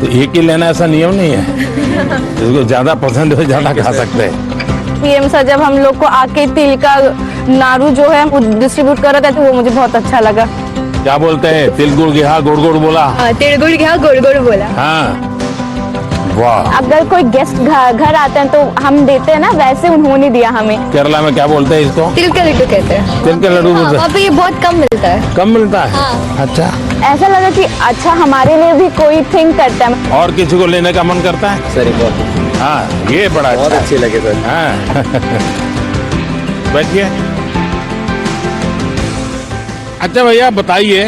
एक ही लेना ऐसा नियम नहीं है, जिसको ज्यादा पसंद है ज्यादा खा सकते हैं। पीएम सर जब हम लोग को आके तिल का नारू जो है वो डिस्ट्रीब्यूट कर रहे थे, वो मुझे बहुत अच्छा लगा। क्या बोलते हैं, तिल गुड़ गया गुड़ गुड़ बोला। तिल गुड़ गया गुड़ गुड़ बोला। हाँ, वाह। अगर कोई गेस्ट घर आते हैं तो हम देते हैं ना, वैसे उन्होंने दिया हमें। केरला में क्या बोलते हैं इसको? तिल का लड्डू कहते हैं। तिल के लड्डू बोलते हैं। वहाँ पे ये बहुत कम मिलता है। कम मिलता है? हाँ। अच्छा, ऐसा लगा कि अच्छा हमारे लिए भी कोई थिंक करता है। और किसी को लेने का मन करता है? सर बहुत हाँ, ये बड़ा बहुत अच्छा। अच्छे लगे सर। हाँ। बैठिए। अच्छा भैया बताइए,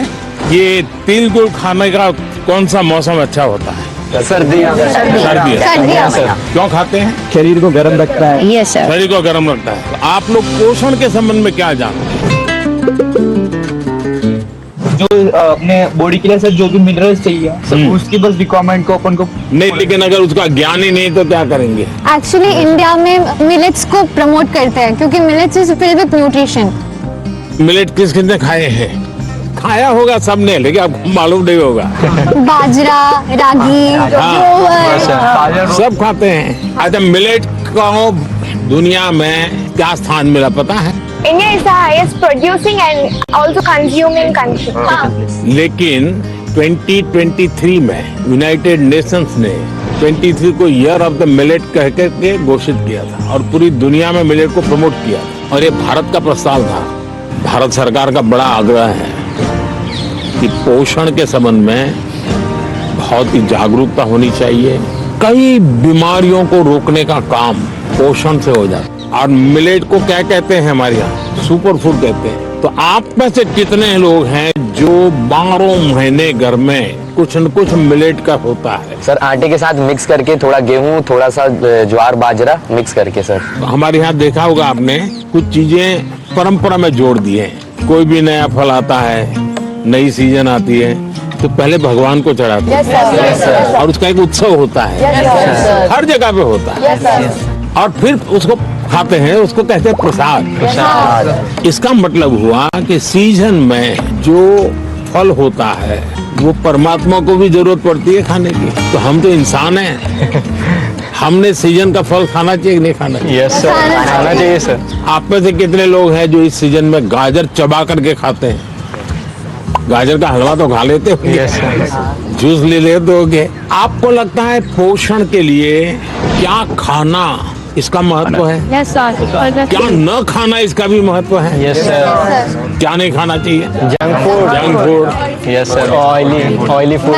ये तिल गुड़ खाने का कौन सा मौसम अच्छा होता है? सर्दियाँ। सर्दियाँ। क्यों खाते हैं? शरीर को गर्म रखता है। Yes sir. शरीर को गर्म रखता है। तो आप लोग पोषण के संबंध में क्या जानते हैं? जो अपने बॉडी के लिए सर जो भी मिनरल्स चाहिए सब उसकी बस रिक्वायरमेंट को अपन को नहीं, लेकिन अगर उसका ज्ञान ही नहीं तो क्या करेंगे? एक्चुअली इंडिया में मिलेट्स को प्रमोट करते हैं क्योंकि millets is filled with nutrition. Millet किस किसने खाए हैं? खाया होगा सबने, लेकिन आपको मालूम नहीं होगा। बाजरा, रागी, जोवर, सब खाते हैं। अच्छा, मिलेट को दुनिया में क्या स्थान मिला पता है? India is the highest producing and also consuming country. लेकिन 2023 में यूनाइटेड नेशंस ने 23 को ईयर ऑफ द मिलेट कह के घोषित किया था और पूरी दुनिया में मिलेट को प्रमोट किया था। और ये भारत का प्रस्ताव था। भारत सरकार का बड़ा आग्रह है कि पोषण के संबंध में बहुत ही जागरूकता होनी चाहिए। कई बीमारियों को रोकने का काम पोषण से हो जाता है। और मिलेट को क्या कहते हैं हमारे यहाँ? सुपर फूड कहते हैं। तो आप में से कितने लोग हैं जो 12 महीने घर में कुछ न कुछ मिलेट का होता है? सर आटे के साथ मिक्स करके थोड़ा गेहूं थोड़ा सा ज्वार बाजरा मिक्स करके सर। तो हमारे यहाँ देखा होगा आपने, कुछ चीजें परंपरा में जोड़ दी हैं। कोई भी नया फल आता है, नई सीजन आती है, तो पहले भगवान को चढ़ाते हैं और उसका एक उत्सव होता है। हर जगह पे होता है। और फिर उसको खाते हैं, उसको कहते हैं प्रसाद। इसका मतलब हुआ कि सीजन में जो फल होता है वो परमात्मा को भी जरूरत पड़ती है खाने की। तो हम तो इंसान हैं, हमने सीजन का फल खाना चाहिए कि नहीं खाना चाहिए? यस सर, खाना चाहिए सर। आप में से कितने लोग हैं जो इस सीजन में गाजर चबा करके खाते हैं? गाजर का हलवा तो खा लेते हो, जूस ले लेते होगे। आपको लगता है पोषण के लिए क्या खाना इसका महत्व है? Yes sir. क्या न खाना इसका भी महत्व है? Yes sir. क्या नहीं खाना चाहिए? Junk food. Yes sir. Oily food.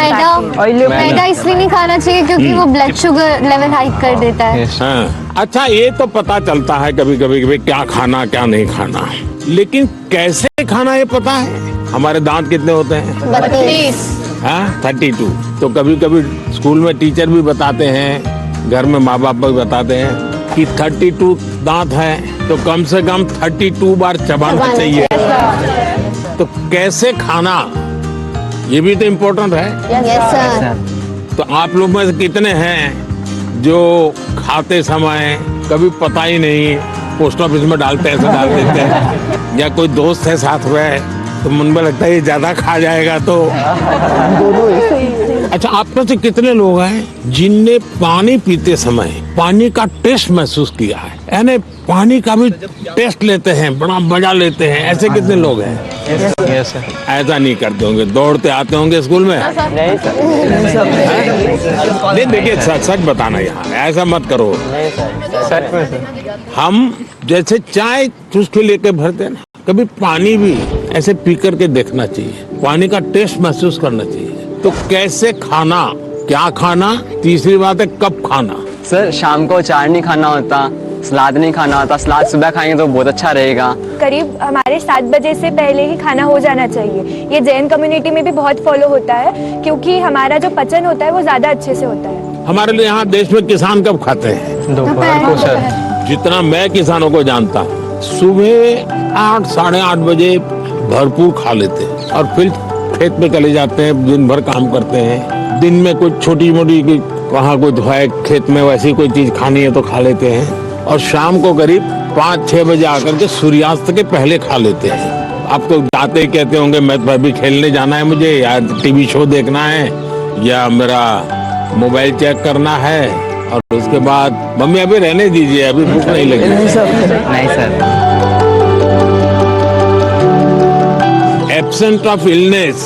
मैदा इसलिए नहीं खाना चाहिए क्योंकि वो ब्लड शुगर लेवल हाई कर देता है। हाँ। अच्छा, ये तो पता चलता है कभी कभी क्या खाना क्या नहीं खाना, लेकिन कैसे खाना ये पता है? हमारे दांत कितने होते हैं? 32। हाँ, 32। तो कभी कभी स्कूल में टीचर भी बताते हैं, घर में माँ बाप भी बताते हैं कि 32 दांत है तो कम से कम 32 बार चबाना चाहिए। तो कैसे खाना, ये भी तो इम्पोर्टेंट है। Yes sir. तो आप लोग में से कितने हैं जो खाते समय कभी पता ही नहीं, पोस्ट ऑफिस में डालते ऐसे डाल देते हैं, या कोई दोस्त है साथ में तो मन में लगता है ये ज्यादा खा जाएगा तो। अच्छा, आप में से कितने लोग हैं जिनने पानी पीते समय पानी का टेस्ट महसूस किया है? यानी पानी का भी टेस्ट लेते हैं, बड़ा मजा लेते हैं, ऐसे कितने लोग हैं? Yes sir. ऐसा नहीं करते होंगे, दौड़ते आते होंगे स्कूल में? नहीं सर। नहीं, देखिए सच बताना, यहाँ ऐसा मत करो। सच में सर। हम जैसे चाय चुस्की लेके भरते हैं ना, कभी पानी भी ऐसे पी करके देखना चाहिए, पानी का टेस्ट महसूस करना चाहिए। तो कैसे खाना, क्या खाना, तीसरी बात है कब खाना। सर शाम को अचार नहीं खाना होता, सलाद नहीं खाना होता। सलाद सुबह खाएंगे तो बहुत अच्छा रहेगा। करीब हमारे 7 बजे से पहले ही खाना हो जाना चाहिए। ये जैन कम्युनिटी में भी बहुत फॉलो होता है क्योंकि हमारा जो पचन होता है वो ज्यादा अच्छे से होता है। हमारे लिए यहाँ देश में किसान कब खाते हैं? दोपहर को सर। जितना मैं किसानों को जानता हूँ, सुबह 8 साढ़े 8 बजे भरपूर खा लेते हैं और फिर खेत में चले जाते हैं, दिन भर काम करते हैं। दिन में कुछ छोटी मोटी वहाँ कुछ है खेत में, वैसी कोई चीज खानी है तो खा लेते हैं, और शाम को करीब 5-6 बजे आकर के सूर्यास्त के पहले खा लेते हैं। आप तो जाते ही कहते होंगे मैं तो अभी खेलने जाना है मुझे, या टीवी शो देखना है, या मेरा मोबाइल चेक करना है और उसके बाद मम्मी अभी रहने दीजिए, अभी भूख नहीं लगी। नहीं sir. Absent of illness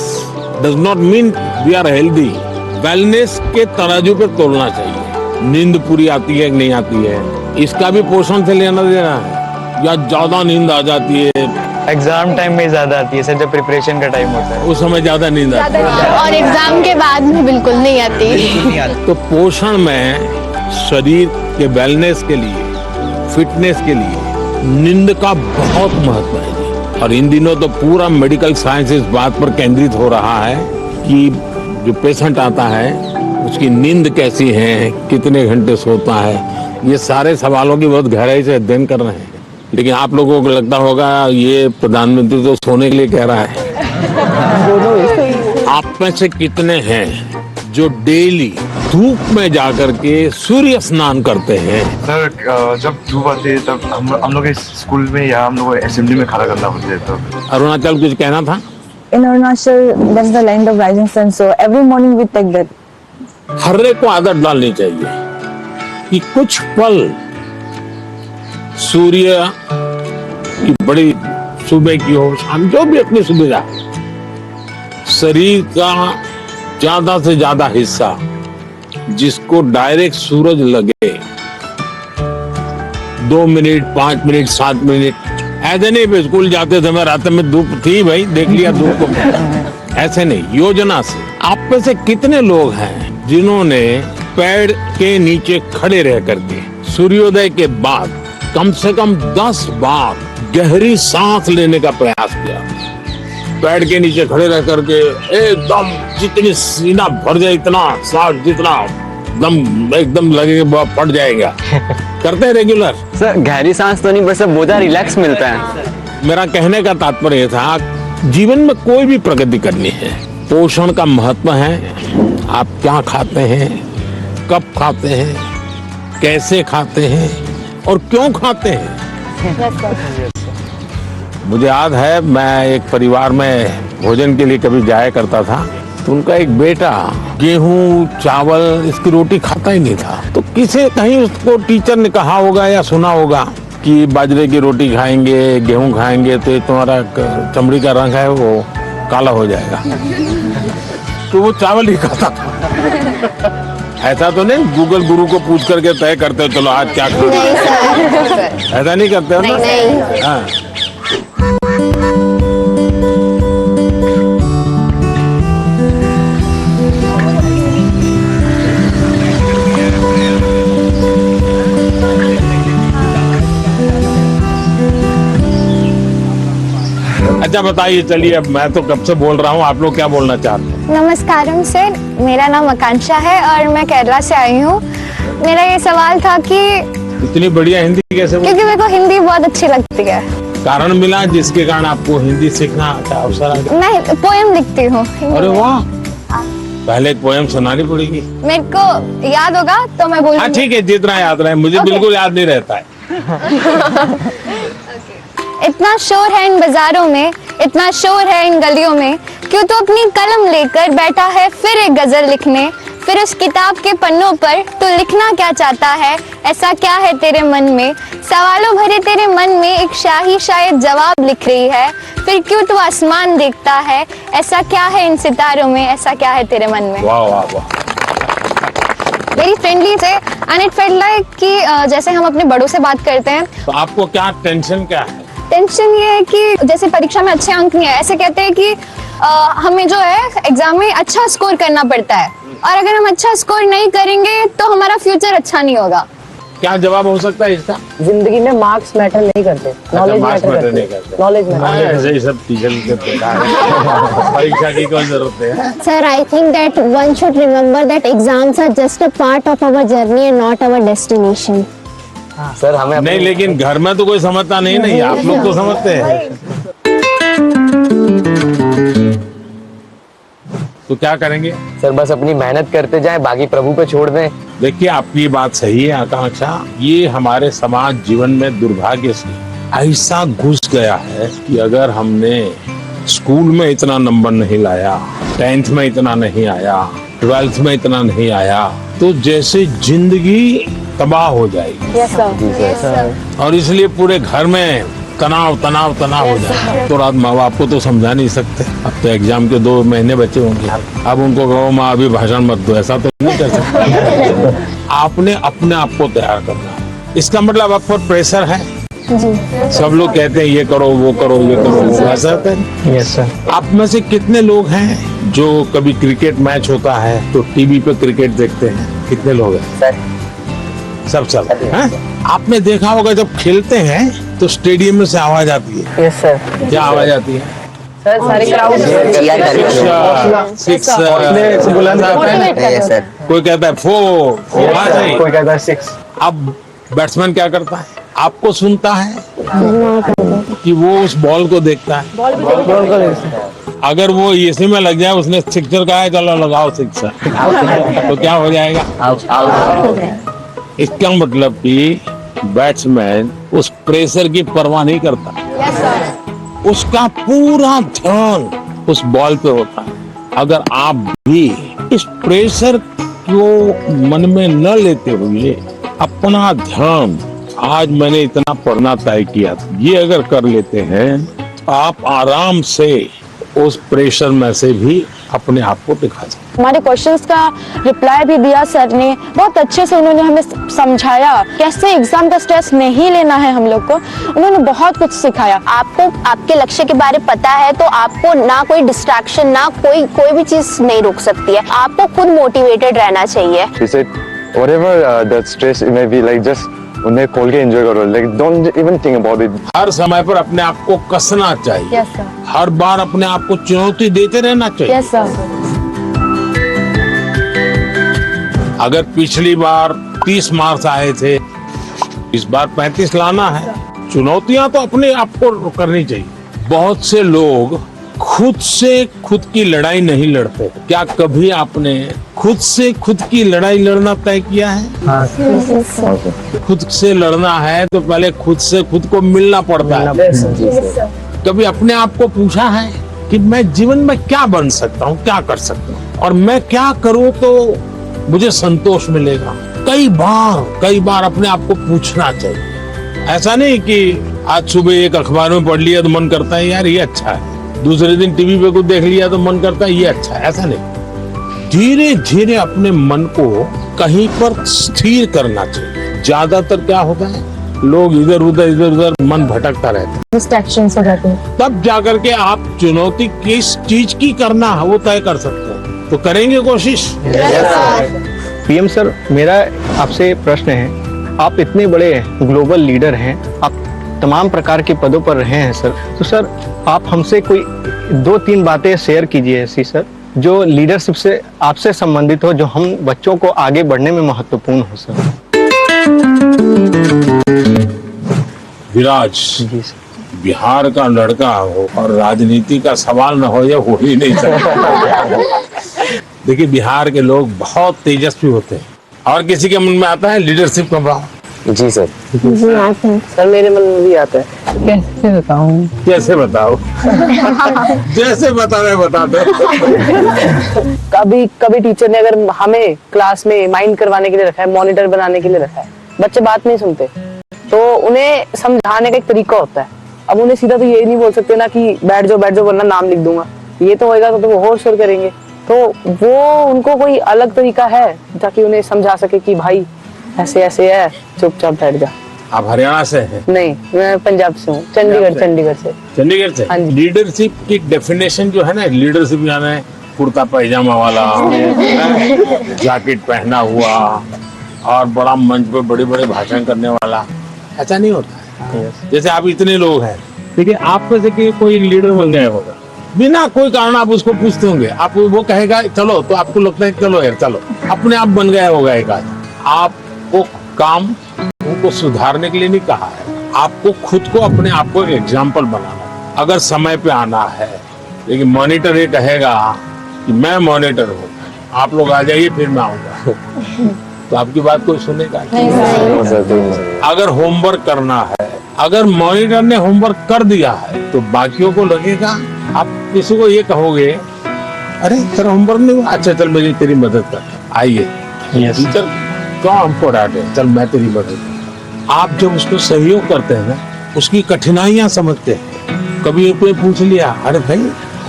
does not mean we are healthy. Wellness के तराजू पे तोलना चाहिए। नींद पूरी आती है कि नहीं आती है, इसका भी पोषण से लेना देना है, या ज्यादा नींद आ जाती है। एग्जाम टाइम में ज्यादा आती है सर, जब प्रिपरेशन का टाइम होता है उस समय ज्यादा नींद आती है और एग्जाम के बाद में बिल्कुल नहीं आती। तो पोषण में शरीर के वेलनेस के लिए, फिटनेस के लिए नींद का बहुत महत्व है जी। और इन दिनों तो पूरा मेडिकल साइंस इस बात पर केंद्रित हो रहा है कि जो पेशेंट आता है उसकी नींद कैसी है, कितने घंटे सोता है, ये सारे सवालों की बहुत गहराई से अध्ययन कर रहे हैं। लेकिन आप लोगों को लगता होगा ये प्रधानमंत्री तो सोने के लिए कह रहा है। आप में से कितने हैं जो डेली धूप में जाकर के सूर्य स्नान करते हैं? सर जब धूप आती है तब हम लोग स्कूल में या हम लोग असेंबली में खड़ा करना होता है। तो अरुणाचल कुछ कहना था? In Arunachal, that's the land of rising sun. So every morning we take that. हर एक को आदत डालनी चाहिए कि कुछ पल सूर्य की बड़ी सुबह की हो, शाम, जो भी अपनी सुविधा, शरीर का ज्यादा से ज्यादा हिस्सा जिसको डायरेक्ट सूरज लगे, 2 मिनट, 5 मिनट, 7 मिनट, ऐसे नहीं स्कूल जाते समय रात में धूप थी भाई देख लिया धूप को, ऐसे नहीं, योजना से। आप में से कितने लोग हैं जिन्होंने पेड़ के नीचे खड़े रह करके सूर्योदय के बाद कम से कम 10 बार गहरी सांस लेने का प्रयास किया? पेड़ के नीचे खड़े रह करके एकदम जितनी सीना भर जाए, इतना सांस जितना दम एकदम लगेगा फट जाएगा। करते हैं रेगुलर? सर गहरी सांस तो नहीं, बस बोझा रिलैक्स मिलता है। मेरा कहने का तात्पर्य था, जीवन में कोई भी प्रगति करनी है, पोषण का महत्व है। आप क्या खाते हैं, कब खाते हैं, कैसे खाते हैं और क्यों खाते हैं। मुझे याद है मैं एक परिवार में भोजन के लिए कभी जाया करता था, तो उनका एक बेटा गेहूं चावल इसकी रोटी खाता ही नहीं था। तो किसी कहीं उसको टीचर ने कहा होगा या सुना होगा कि बाजरे की रोटी खाएंगे, गेहूं खाएंगे तो तुम्हारा चमड़ी का रंग है वो काला हो जाएगा। तो वो चावल ही खाता था। ऐसा तो नहीं गूगल गुरु को पूछ करके तय करते हो चलो आज क्या खाना, ऐसा नहीं करते हो ना? हाँ। अच्छा बताइए, चलिए अब मैं तो कब से बोल रहा हूँ, आप लोग क्या बोलना चाहते हैं? नमस्कारम सर, मेरा नाम आकांक्षा है और मैं केरला से आई हूँ। मेरा ये सवाल था कि इतनी बढ़िया हिंदी कैसे बोल? क्योंकि मेरे को हिंदी बहुत अच्छी लगती है। कारण मिला जिसके कारण आपको हिंदी सीखना का अवसर आ गया? मैं पोएम लिखती हूँ। अरे वाह, पहले एक पोएम सुनानी पड़ेगी। मेरे को याद होगा तो मैं बोल। हाँ ठीक है, जितना याद रहे, मुझे बिल्कुल याद नहीं रहता है। इतना शोर है इन बाजारों में, इतना शोर है इन गलियों में, क्यों तो अपनी कलम लेकर बैठा है फिर एक गजल लिखने। फिर उस किताब के पन्नों पर तू लिखना क्या चाहता है, ऐसा क्या है तेरे मन में। सवालों भरे तेरे मन में एक शाही शायद जवाब लिख रही है। फिर क्यों तू आसमान देखता है, ऐसा क्या है इन सितारों में, ऐसा क्या है तेरे मन में। वाह वाह वाह, वेरी फ्रेंडली थे एंड इट फेल्ट लाइक कि जैसे हम अपने बड़ों से बात करते हैं। तो आपको क्या टेंशन क्या है? टेंशन ये है कि जैसे परीक्षा में अच्छे अंक नहीं है, ऐसे कहते हैं कि हमें जो है एग्जाम में अच्छा स्कोर करना पड़ता है, और अगर हम अच्छा स्कोर नहीं करेंगे तो हमारा फ्यूचर अच्छा नहीं होगा। क्या जवाब हो सकता है इसका? जिंदगी में मार्क्स मैटर नहीं करते, नॉलेज मैटर नहीं करते। नॉलेज ऐसे ही सब टीचर के परीक्षा की कोई जरूरत है? Sir, I think that one should remember that exams are just a part of our journey and not our destination. Sir हमें नहीं, लेकिन घर में तो कोई समझता नहीं, आप लोग तो समझते हैं। तो क्या करेंगे? सर बस अपनी मेहनत करते जाएं, बाकी प्रभु पे छोड़ दें। देखिए आपकी बात सही है आकांक्षा, ये हमारे समाज जीवन में दुर्भाग्य से ऐसा घुस गया है कि अगर हमने स्कूल में इतना नंबर नहीं लाया, 10th में इतना नहीं आया, 12th में इतना नहीं आया तो जैसे जिंदगी तबाह हो जाएगी। Yes sir. और इसलिए पूरे घर में तनाव तनाव तनाव हो जाए। तो रात माँ बाप को तो समझा नहीं सकते, अब तो एग्जाम के 2 महीने बचे होंगे, अब उनको कहो माँ अभी भाषण मत दो, ऐसा तो नहीं कर सकते। आपने अपने आप को तैयार करना। इसका मतलब आप पर प्रेशर है। सब लोग कहते हैं ये करो वो करो ये करो, ऐसा होता है। Yes sir. आप में से कितने लोग हैं जो कभी क्रिकेट मैच होता है तो टीवी पे क्रिकेट देखते हैं? कितने लोग हैं? सब हैं? आपने देखा होगा जब खेलते हैं तो स्टेडियम में से आवाज आती है। Yes sir. क्या आवाज आती है? सर सारे क्राउड सिक्स, सर। कोई कहता है 4, कोई कहता है 6। अब बैट्समैन क्या करता है? आपको सुनता है कि वो उस बॉल को देखता है? अगर वो इसी में लग जाए, उसने सिक्सर कहा है चलो लगाओ सिक्सर, तो क्या हो जाएगा? इसका मतलब कि बैट्समैन उस प्रेशर की परवाह नहीं करता, उसका पूरा ध्यान उस बॉल पे होता है। अगर आप भी इस प्रेशर को मन में न लेते हुए अपना ध्यान, आज मैंने इतना पढ़ना तय किया था, ये अगर कर लेते हैं तो आप आराम से उस प्रेशर में से भी अपने आप को दिखा सकते। हमारे क्वेश्चंस का रिप्लाई भी दिया सर ने, बहुत अच्छे से उन्होंने हमें समझाया कैसे एग्जाम का स्ट्रेस नहीं लेना है हम लोग को। उन्होंने बहुत कुछ सिखाया। आपको आपके लक्ष्य के बारे में पता है तो आपको ना कोई डिस्ट्रैक्शन, ना कोई भी चीज नहीं रोक सकती है। आपको खुद मोटिवेटेड रहना चाहिए। She said, whatever that stress it may be, like just उन्हें खोल के एंजॉय करो, like don't even think about it. हर समय पर अपने आप को कसना चाहिए। Yes sir. हर बार अपने आप को चुनौती देते रहना चाहिए। Yes sir. अगर पिछली बार 30 मार्क्स आए थे, इस बार 35 लाना है। चुनौतियां तो अपने आप को करनी चाहिए। बहुत से लोग खुद से खुद की लड़ाई नहीं लड़ते। क्या कभी आपने खुद से खुद की लड़ाई लड़ना तय किया है? खुद से लड़ना है तो पहले खुद से खुद को मिलना पड़ता है। कभी अपने आप को पूछा है कि मैं जीवन में क्या बन सकता हूँ, क्या कर सकता हूँ, और मैं क्या करूँ तो मुझे संतोष मिलेगा? कई बार अपने आप को पूछना चाहिए। ऐसा नहीं कि आज सुबह एक अखबार में पढ़ लिया तो मन करता है यार ये अच्छा है, दूसरे दिन टीवी पे कुछ देख लिया तो मन करता है ये अच्छा है। ऐसा नहीं, धीरे धीरे अपने मन को कहीं पर स्थिर करना चाहिए। ज्यादातर क्या होता है, लोग इधर उधर मन भटकता रहता है, डिस्ट्रैक्शंस हो जाते हैं। तब जाकर के आप चुनौती किस चीज की करना है वो तय कर सकते हैं। तो करेंगे कोशिश। पीएम सर, मेरा आपसे प्रश्न है, आप इतने बड़े ग्लोबल लीडर हैं, आप तमाम प्रकार के पदों पर रहे हैं सर, तो सर आप हमसे कोई 2-3 बातें शेयर कीजिए ऐसी सर, जो लीडरशिप से आपसे संबंधित हो, जो हम बच्चों को आगे बढ़ने में महत्वपूर्ण हो सर। विराज जी सर। बिहार का लड़का हो और राजनीति का सवाल न हो, ये हो ही नहीं सकता। देखिए, बिहार के लोग बहुत तेजस्वी होते हैं और किसी के मन में आता है लीडरशिप का भाव। जी सर। जी आते हैं सर, मेरे मन में भी आता है। कैसे बताऊं? कैसे बताओ? जैसे बताना बता दो। कभी टीचर ने अगर हमें क्लास में माइंड करवाने के लिए रखा है, मॉनिटर बनाने के लिए रखा है, बच्चे बात नहीं सुनते, तो उन्हें समझाने का एक तरीका होता है। अब उन्हें सीधा तो ये नहीं बोल सकते ना कि बैठ जाओ वरना नाम लिख दूंगा, ये तो होएगा तो वो और शोर करेंगे। तो वो उनको कोई अलग तरीका है ताकि उन्हें समझा सके कि भाई ऐसे ऐसे है, चुपचाप बैठ जा। आप हरियाणा से हैं? नहीं, मैं पंजाब से हूँ, चंडीगढ़ से। चंडीगढ़ से? हाँ जी। लीडरशिप की डेफिनेशन जो है ना, लीडरशिप यानी कुर्ता पैजामा वाला, जैकेट पहना हुआ और बड़ा मंच पे बड़े बड़े भाषण करने वाला, ऐसा नहीं होता है। जैसे आप इतने लोग हैं, देखिए आप में से कोई लीडर बन गया होगा, बिना कोई कारण आप उसको पूछते होंगे, आप वो कहेगा चलो, तो आपको लगता है चलो यार चलो, अपने आप बन गया होगा एक आदमी। आपको काम उनको सुधारने के लिए नहीं कहा है, आपको खुद को अपने आप को एक एग्जाम्पल बनाना है। अगर समय पे आना है, लेकिन मॉनिटर ये कहेगा कि मैं मॉनिटर हूँ, आप लोग आ जाइए फिर मैं आऊंगा, तो आपकी बात कोई सुनेगा नहीं। अगर होमवर्क करना है, अगर मॉनिटर ने होमवर्क कर दिया है तो बाकियों को लगेगा, आप किसी को ये कहोगे अरे तेरा होमवर्क नहीं हुआ, अच्छा चल मेरी तेरी मदद कर, आइए टीचर क्यों हमको डांटे, चल मैं तेरी मदद कर। आप जब उसको सहयोग करते हैं ना, उसकी कठिनाइयां समझते हैं। कभी कोई पूछ लिया, अरे भाई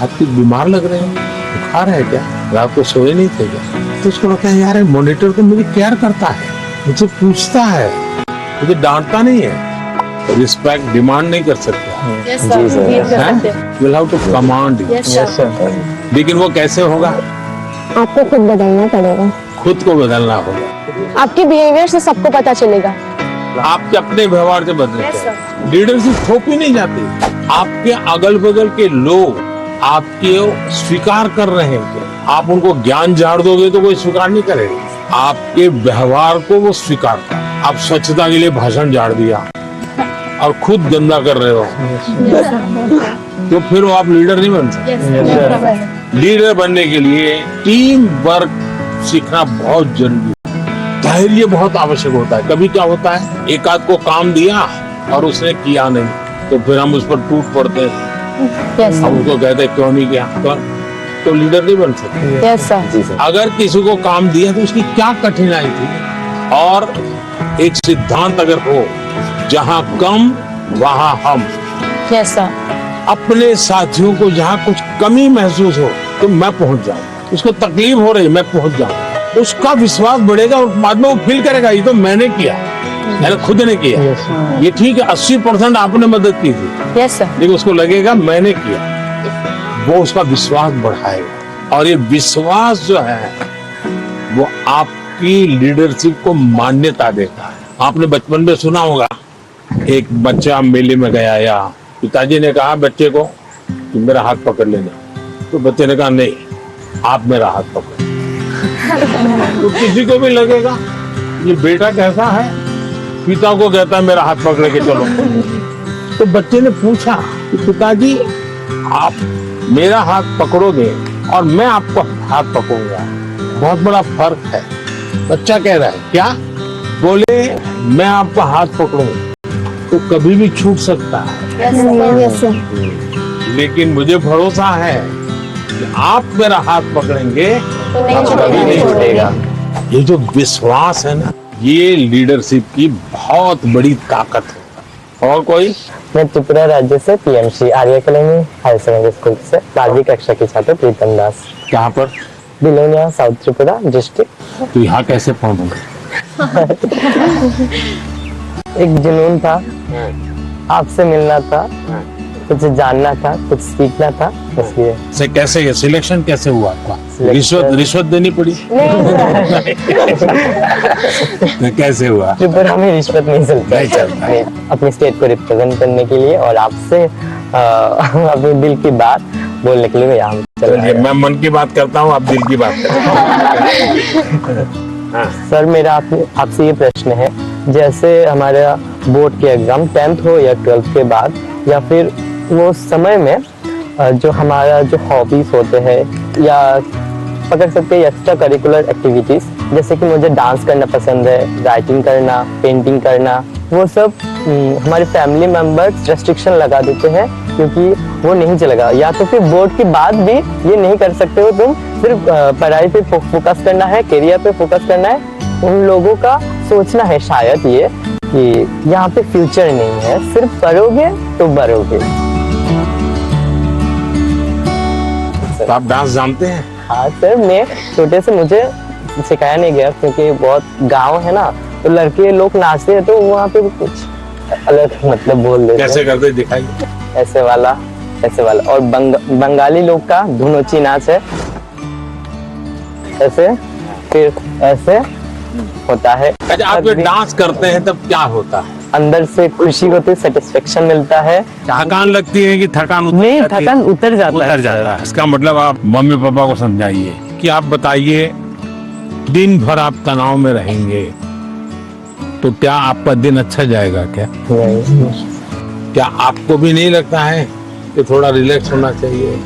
आप कुछ बीमार लग रहे हो, बुखार है क्या, रात को सोए नहीं थे क्या, तो उसको लगता है यार मॉनिटर तो मेरी केयर करता है, मुझे पूछता है, मुझे डांटता नहीं है। रिस्पेक्ट डिमांड नहीं कर सकता, विल हैव टू कमांड। लेकिन वो कैसे होगा? आपको खुद बदलना पड़ेगा, खुद को बदलना होगा। आपके बिहेवियर से सबको पता चलेगा। आपके अपने व्यवहार से बदलते। लीडरशिप थोपी नहीं जाती। आपके अगल बगल के लोग आपके स्वीकार कर रहे हैं, आप उनको ज्ञान झाड़ दोगे तो कोई स्वीकार नहीं करेगा। आपके व्यवहार को वो स्वीकार कर। आप स्वच्छता के लिए भाषण झाड़ दिया और खुद गंदा कर रहे हो, तो फिर वो आप लीडर नहीं बन सकते। लीडर बनने के लिए टीम वर्क सीखना बहुत जरूरी है। धैर्य बहुत आवश्यक होता है। कभी क्या होता है, एक आध को काम दिया और उसने किया नहीं, तो फिर हम उस पर टूट पड़ते हैं। हम उसको कहते हैं क्यों नहीं किया, तो लीडर नहीं बन सकते। अगर किसी को काम दिया तो उसकी क्या कठिनाई थी, और एक सिद्धांत अगर हो, जहां कम वहां हम। अपने साथियों को जहां कुछ कमी महसूस हो तो मैं पहुंच जाऊं, उसको तकलीफ हो रही मैं पहुंच जाऊं, उसका विश्वास बढ़ेगा और बाद में वो फील करेगा ये तो मैंने किया, मैंने खुद ने किया। ये ठीक है 80% आपने मदद की थी, लेकिन उसको लगेगा मैंने किया, वो उसका विश्वास बढ़ाएगा। और ये विश्वास जो है वो आपकी लीडरशिप को मान्यता देता है। आपने बचपन में सुना होगा, एक बच्चा मेले में गया या पिताजी ने कहा बच्चे को कि मेरा हाथ पकड़ लेना, तो बच्चे ने कहा नहीं आप मेरा हाथ पकड़। तो किसी को भी लगेगा ये बेटा कैसा है, पिता को कहता है मेरा हाथ पकड़ के चलो। तो बच्चे ने पूछा कि पिताजी आप मेरा हाथ पकड़ोगे और मैं आपको हाथ पकड़ूंगा, बहुत बड़ा फर्क है। बच्चा कह रहा है क्या? बोले मैं आपका हाथ पकड़ूंगा तो कभी भी छूट सकता है, लेकिन मुझे भरोसा है कि आप मेरा हाथ पकड़ेंगे तो कभी नहीं छूटेगा। ये जो विश्वास है ना, ये लीडरशिप की बहुत बड़ी ताकत है। और कोई? मैं त्रिपुरा राज्य से पीएमसी आर्य अकेडमी हायर सेकेंडरी स्कूल से 12वीं कक्षा की छात्र प्रीतम दास। कहाँ पर? Belonia south Tripura district. तो यहाँ कैसे पहुंचे? एक जुनून था, आपसे मिलना था, कुछ जानना था, कुछ सीखना था, इसलिए। से कैसे ये सिलेक्शन कैसे हुआ आपका? रिश्वत देनी पड़ी? तो कैसे हुआ? त्रिपुरा में रिश्वत नहीं चलता। नहीं चलता। अपनी स्टेट को रिप्रेजेंट करने के लिए और आपसे अपने दिल की बात बोलने के लिए मैं यहाँ चल रहा हूँ। मैं मन की बात करता हूँ, आप दिल की बात करते हैं। सर मेरा आपसे ये प्रश्न है, जैसे हमारा बोर्ड के एग्जाम 10th हो या 12th के बाद, या फिर वो समय में जो हमारा जो हॉबीज होते हैं या पकड़ सकते हैं एक्स्ट्रा करिकुलर एक्टिविटीज, जैसे कि मुझे डांस करना पसंद है, राइटिंग करना, पेंटिंग करना, वो सब हमारे फैमिली मेंबर्स रेस्ट्रिक्शन लगा देते हैं क्योंकि वो नहीं चलेगा, या तो फिर बोर्ड के बाद भी ये नहीं कर सकते हो तुम, सिर्फ पढ़ाई पे फोकस करना है, करियर पे फोकस करना है। उन लोगों का सोचना है शायद ये कि यहाँ पे फ्यूचर नहीं है, सिर्फ पढ़ोगे तो बढ़ोगे। तो आप डांस जानते हैं? हाँ सर, मैं छोटे से मुझे सिखाया नहीं गया क्योंकि बहुत गांव है ना, तो लड़के लोग नाचते हैं तो वहाँ पे कुछ अलग मतलब बोल देते हैं। कैसे करते दिखाइए? ऐसे वाला और बंगाली लोग का धुनोची नाच है, ऐसे फिर ऐसे होता है। अच्छा, आप जब डांस करते हैं तब क्या होता है? अंदर से खुशी होती है, सेटिस्फेक्शन मिलता है। थकान लगती है कि थकान नहीं, थकान उतर जाता है। इसका मतलब आप मम्मी पापा को समझाइए कि आप बताइए दिन भर आप तनाव में रहेंगे तो क्या आपका दिन अच्छा जाएगा? क्या आपको भी नहीं लगता है कि थोड़ा रिलैक्स होना चाहिए?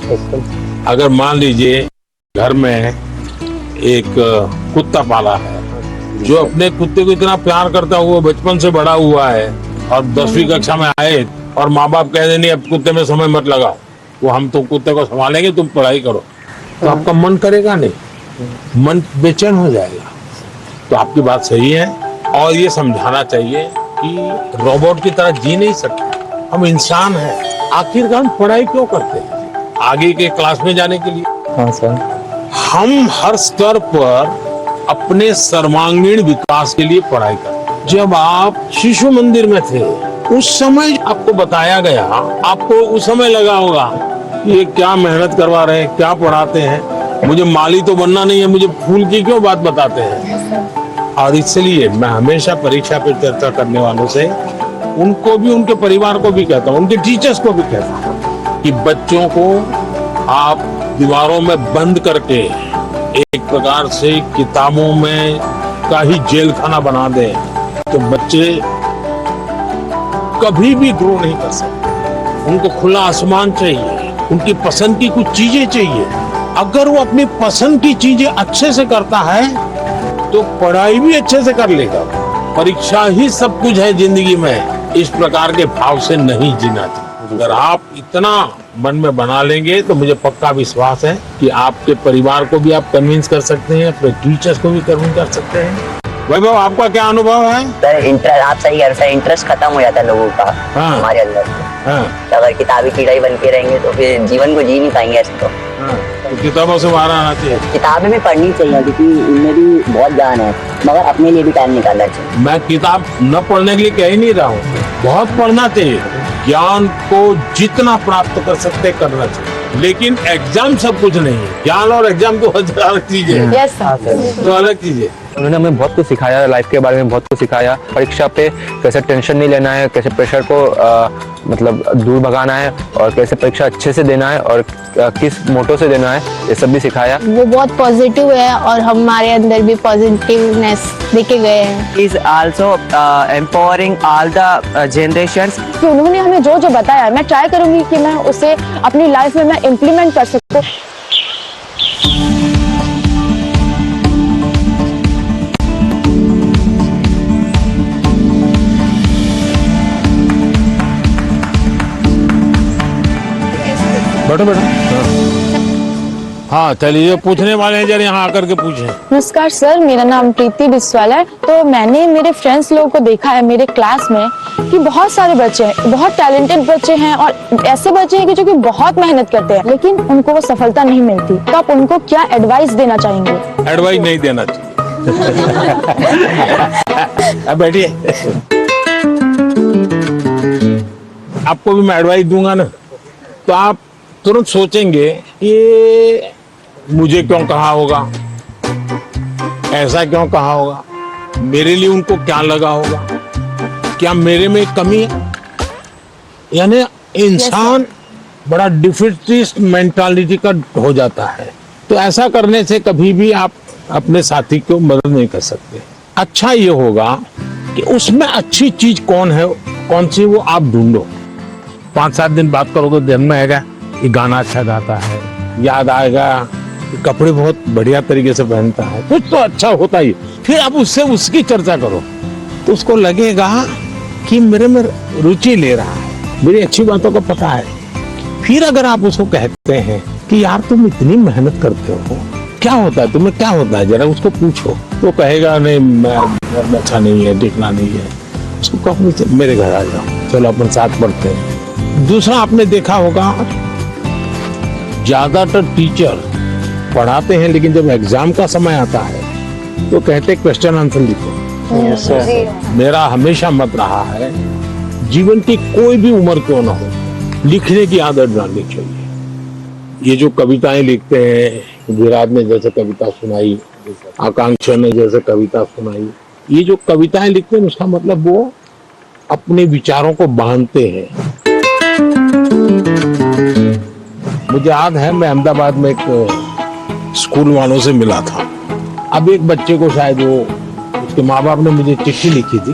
अगर मान लीजिए घर में एक कुत्ता पाला है जो अपने कुत्ते को इतना प्यार करता हुआ बचपन से बड़ा हुआ है, और 10वीं कक्षा में आए और माँ बाप कह दें नहीं अब कुत्ते में समय मत लगाओ, वो हम तो कुत्ते को संभालेंगे, तुम पढ़ाई करो, तो आपका मन करेगा नहीं, मन बेचैन हो जाएगा। तो आपकी बात सही है और ये समझाना चाहिए कि रोबोट की तरह जी नहीं सकते, हम इंसान हैं। आखिरकार हम पढ़ाई क्यों करते हैं? आगे के क्लास में जाने के लिए। हाँ सर। हम हर स्तर पर अपने सर्वांगीण विकास के लिए पढ़ाई करते हैं। जब आप शिशु मंदिर में थे उस समय आपको बताया गया, आपको उस समय लगा होगा कि ये क्या मेहनत करवा रहे हैं, क्या पढ़ाते हैं, मुझे माली तो बनना नहीं है, मुझे फूल की क्यों बात बताते हैं। और इसलिए मैं हमेशा परीक्षा पर चर्चा करने वालों से उनको भी, उनके परिवार को भी कहता हूँ, उनके टीचर्स को भी कहता हूँ कि बच्चों को आप दीवारों में बंद करके एक प्रकार से किताबों में का ही जेल खाना बना दें तो बच्चे कभी भी ग्रो नहीं कर सकते। उनको खुला आसमान चाहिए, उनकी पसंद की कुछ चीजें चाहिए। अगर वो अपनी पसंद की चीजें अच्छे से करता है तो पढ़ाई भी अच्छे से कर लेगा। परीक्षा ही सब कुछ है जिंदगी में, इस प्रकार के भाव से नहीं जीना चाहिए। अगर आप इतना मन में बना लेंगे तो मुझे पक्का विश्वास है कि आपके परिवार को भी आप कन्विंस कर सकते हैं, अपने टीचर्स को भी कन्विंस कर सकते हैं। वैभव, आपका क्या अनुभव है? सर इंटरेस्ट, आप सही कह रहे हैं सर, इंटरेस्ट खत्म हो जाता है लोगों का हमारे अंदर से। अगर किताबी कीड़ा ही बन के रहेंगे तो फिर जीवन को जी नहीं पाएंगे ऐसे तो। तो किताबों से बाहर आना चाहिए। किताबें भी पढ़नी चाहिए क्योंकि इनमें भी बहुत ज्ञान है, मगर अपने लिए भी टाइम निकालना चाहिए। मैं किताब न पढ़ने के लिए कह ही नहीं रहा हूँ, बहुत पढ़ना चाहिए। ज्ञान को जितना प्राप्त कर सकते करना चाहिए, लेकिन एग्जाम सब कुछ नहीं है। ज्ञान और एग्जाम तो अलग चीज है। यस सर, तो अलग चीज है। उन्होंने हमें बहुत कुछ सिखाया, लाइफ के बारे में बहुत कुछ सिखाया। परीक्षा पे कैसे टेंशन नहीं लेना है, कैसे प्रेशर को मतलब दूर भगाना है और कैसे परीक्षा अच्छे से देना है और किस मोटो से देना है, ये सब भी सिखाया। वो बहुत पॉजिटिव है और हमारे अंदर भी पॉजिटिवनेस देखे गए हैं। Is also empowering all the generations. कि उन्होंने हमें जो जो बताया मैं ट्राई करूंगी कि मैं उसे अपनी लाइफ में मैं इम्प्लीमेंट कर सकूं। बैठो बैठो। हाँ चलिए, पूछने वाले हैं जरा यहाँ आकर के पूछें। नमस्कार सर, मेरा नाम प्रीति बिस्वाल है। तो मैंने मेरे फ्रेंड्स लोगों को देखा है मेरे क्लास में कि बहुत सारे बच्चे हैं, बहुत टैलेंटेड बच्चे हैं और ऐसे बच्चे हैं कि जो कि बहुत मेहनत करते हैं लेकिन उनको वो सफलता नहीं मिलती। तो आप उनको क्या एडवाइस देना चाहेंगे? एडवाइस नहीं देना चाहिए। अब बैठिए। आपको भी मैं एडवाइस दूंगा ना तो आप तुरंत सोचेंगे कि मुझे क्यों कहा होगा, ऐसा क्यों कहा होगा, मेरे लिए उनको क्या लगा होगा, क्या मेरे में कमी है। यानी इंसान बड़ा डिफिटिस्ट मेंटालिटी का हो जाता है। तो ऐसा करने से कभी भी आप अपने साथी को मदद नहीं कर सकते। अच्छा ये होगा कि उसमें अच्छी चीज कौन है, कौन सी, वो आप ढूंढो। 5-7 दिन बात करोगे, ध्यान में आएगा ये गाना अच्छा गाता है, याद आएगा कपड़े बहुत बढ़िया तरीके से पहनता है, कुछ तो अच्छा होता ही। फिर आप उससे उसकी चर्चा करो तो उसको लगेगा कि मेरे में रुचि ले रहा है, मेरी अच्छी बातों को पता है। फिर अगर आप उसको कहते हैं कि यार तुम इतनी मेहनत करते हो, क्या होता है तुम्हें, क्या होता है, जरा उसको पूछो, तो कहेगा नहीं मैं अच्छा नहीं है, दिखना नहीं है। उसको कहो मेरे घर आ जाओ, चलो अपन साथ पढ़ते हैं। दूसरा, आपने देखा होगा ज्यादातर टीचर पढ़ाते हैं लेकिन जब एग्जाम का समय आता है तो कहते क्वेश्चन आंसर लिखो। मेरा हमेशा मत रहा है जीवन की कोई भी उम्र क्यों ना हो, लिखने की आदत डालनी चाहिए। ये जो कविताएं लिखते हैं, विराट ने जैसे कविता सुनाई, आकांक्षा ने जैसे कविता सुनाई, ये जो कविताएं लिखते हैं उसका मतलब वो अपने विचारों को बांधते हैं। मुझे याद है मैं अहमदाबाद में एक स्कूल वालों से मिला था। अब एक बच्चे को शायद वो, उसके माँ बाप ने मुझे चिट्ठी लिखी थी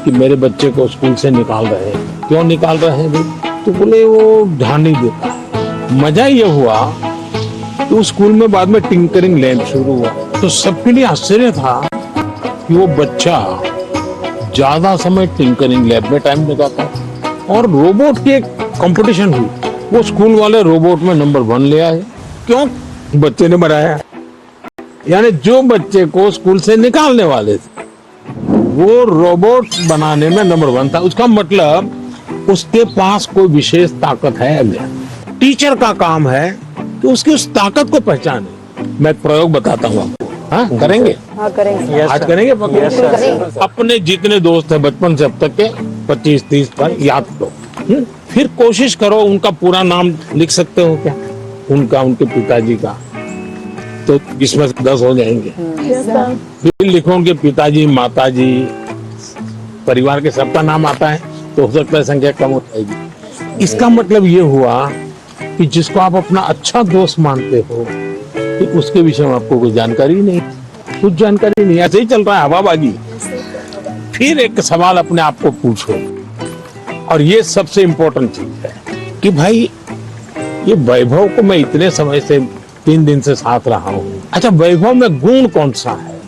कि मेरे बच्चे को स्कूल से निकाल रहे हैं। क्यों निकाल रहे हैं भाई? तो बोले वो ध्यान नहीं देता है। मजा ये हुआ कि उस स्कूल में बाद में टिंकरिंग लैब शुरू हुआ तो सबके लिए आश्चर्य था कि वो बच्चा ज्यादा समय टिंकरिंग लैब में टाइम लगाता और रोबोट की एक कंपटीशन हुई, वो स्कूल वाले रोबोट में नंबर 1 ले आए क्यों बच्चे ने बनाया, यानी जो बच्चे को स्कूल से निकालने वाले थे वो रोबोट बनाने में नंबर 1 था। उसका मतलब उसके पास कोई विशेष ताकत है। अगर टीचर का काम है कि उसकी उस ताकत को पहचाने। मैं एक प्रयोग बताता हूँ आपको। हाँ करेंगे? हाँ करेंगे। आज करेंगे पक्का? अपने जितने दोस्त हैं बचपन से अब तक के 25-30 पर याद करो। फिर कोशिश करो उनका पूरा नाम लिख सकते हो क्या? उनका, उनके पिताजी का, तो इसमें 10 हो जाएंगे। फिर लिखो उनके पिताजी, माताजी, परिवार के सबका नाम आता है तो हो सकता है संख्या कम हो जाएगी। इसका मतलब ये हुआ कि जिसको आप अपना अच्छा दोस्त मानते हो कि उसके विषय में आपको कोई जानकारी नहीं, कुछ जानकारी नहीं, ऐसे ही चल रहा है हवाबाजी। फिर एक सवाल अपने आप को पूछो, और ये सबसे इम्पोर्टेंट चीज है कि भाई ये वैभव को मैं इतने समय से 3 दिन से साथ रहा हूँ, अच्छा वैभव में गुण कौन सा है,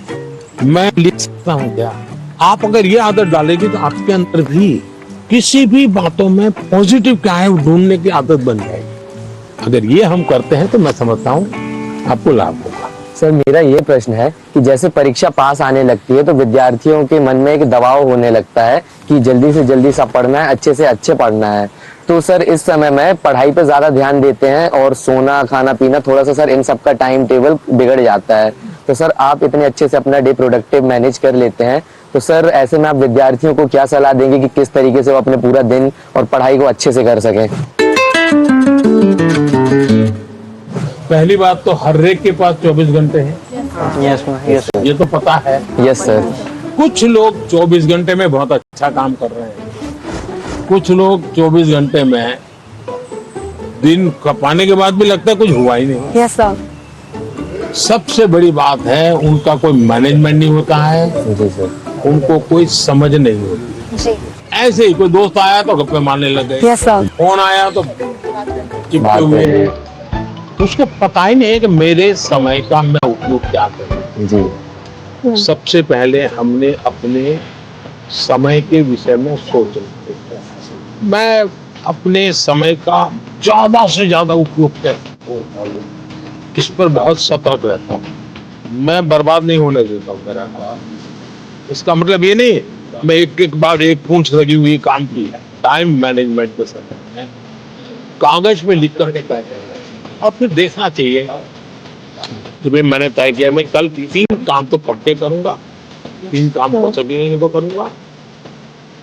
मैं लिख सकता हूँ क्या? आप अगर ये आदत डालेगी तो आपके अंदर भी किसी भी बातों में पॉजिटिव क्या है ढूंढने की आदत बन जाएगी। अगर ये हम करते हैं तो मैं समझता हूँ आपको लाभ होगा। सर मेरा ये प्रश्न है कि जैसे परीक्षा पास आने लगती है तो विद्यार्थियों के मन में एक दबाव होने लगता है कि जल्दी से जल्दी सब पढ़ना है, अच्छे से अच्छे पढ़ना है। तो सर इस समय में पढ़ाई पे ज्यादा ध्यान देते हैं और सोना, खाना पीना, थोड़ा सा सर इन सब का टाइम टेबल बिगड़ जाता है। तो सर आप इतने अच्छे से अपना डे प्रोडक्टिव मैनेज कर लेते हैं, तो सर ऐसे में आप विद्यार्थियों को क्या सलाह देंगे कि किस तरीके से वो अपने पूरा दिन और पढ़ाई को अच्छे से कर सकें? पहली बात तो हर एक के पास 24 घंटे हैं। यस ये तो पता है। Yes sir. कुछ लोग 24 घंटे में बहुत अच्छा काम कर रहे हैं, कुछ लोग 24 घंटे में दिन खपाने के बाद भी लगता है कुछ हुआ ही नहीं। Yes sir. सबसे बड़ी बात है उनका कोई मैनेजमेंट नहीं होता है। जी सर। उनको कोई समझ नहीं होती। जी। ऐसे ही कोई दोस्त आया तो गप्पे मारने लग गए। Yes sir. फोन आया तो चिपके हुए, उसको पता ही नहीं है कि मेरे समय का मैं उपयोग क्या करूं। जी। सबसे पहले हमने अपने समय के विषय में सोचना है। मैं अपने समय का ज्यादा से ज्यादा उपयोग कैसे, इस पर बहुत सतर्क रहता हूँ। मैं बर्बाद नहीं होने देता हूँ मेरा काम। इसका मतलब ये नहीं मैं एक बार एक पूंछ लगी हुई काम की। टाइम मैनेजमेंट के समय कागज में लिख करके तय करना और फिर देखना चाहिए कि भाई मैंने तय किया मैं कल 3 काम तो पक्के करूंगा, 3 काम को सभी नहीं तो करूंगा।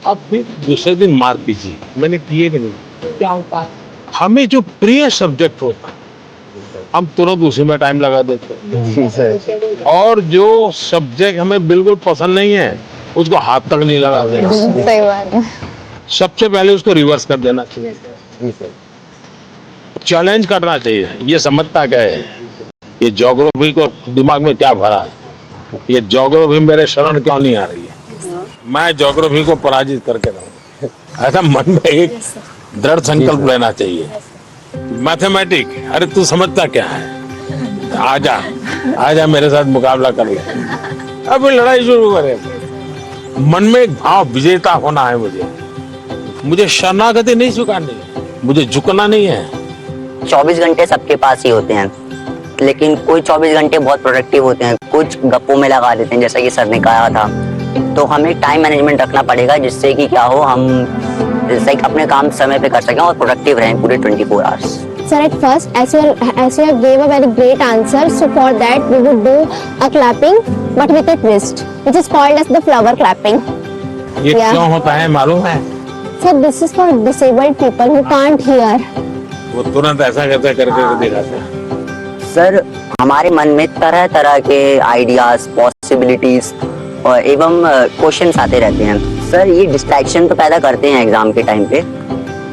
अब फिर दूसरे दिन मार पीजिए मैंने किए कि नहीं। क्या होता है हमें जो प्रिय सब्जेक्ट होता है हम तुरंत उसी में टाइम लगा देते हैं, और जो सब्जेक्ट हमें बिल्कुल पसंद नहीं है उसको हाथ तक नहीं लगाते। सही बात है। सबसे पहले उसको रिवर्स कर देना चाहिए, चैलेंज करना चाहिए। ये समझता क्या है ये ज्योग्राफी को दिमाग में क्या भरा है, ये ज्योग्राफी मेरे शरण क्यों नहीं आ रही है, मैं ज्योग्राफी को पराजित करके रहूं। ऐसा मन में एक दृढ़ संकल्प लेना चाहिए। मैथमेटिक, अरे तू समझता क्या है, आजा मेरे साथ मुकाबला कर ले। अब लड़ाई शुरू करे। मन में एक भाव विजेता होना है। मुझे शरणागति नहीं स्वीकारनी है, मुझे झुकना नहीं है। 24 घंटे सबके पास ही होते हैं, लेकिन कोई 24 घंटे बहुत प्रोडक्टिव होते हैं, कुछ गप्पों में लगा देते हैं जैसा कि सर ने कहा था। तो हमें टाइम मैनेजमेंट रखना पड़ेगा जिससे कि क्या हो हम जैसे अपने काम समय पे कर सकें और प्रोडक्टिव रहें पूरे 24 hours. Sir, at first, as you have gave a very great answer, so for that we would do a clapping, but with a twist, which is called as the flower clapping. ये क्यों होता है मालूम है? Sir, this is for disabled people who can't hear. वो तुरंत ऐसा करके दिखाते हैं। सर हमारे मन में तरह तरह के आइडियाज, पॉसिबिलिटीज और एवं क्वेश्चंस आते रहते हैं। सर ये डिस्ट्रैक्शन तो पैदा करते हैं एग्जाम के टाइम पे,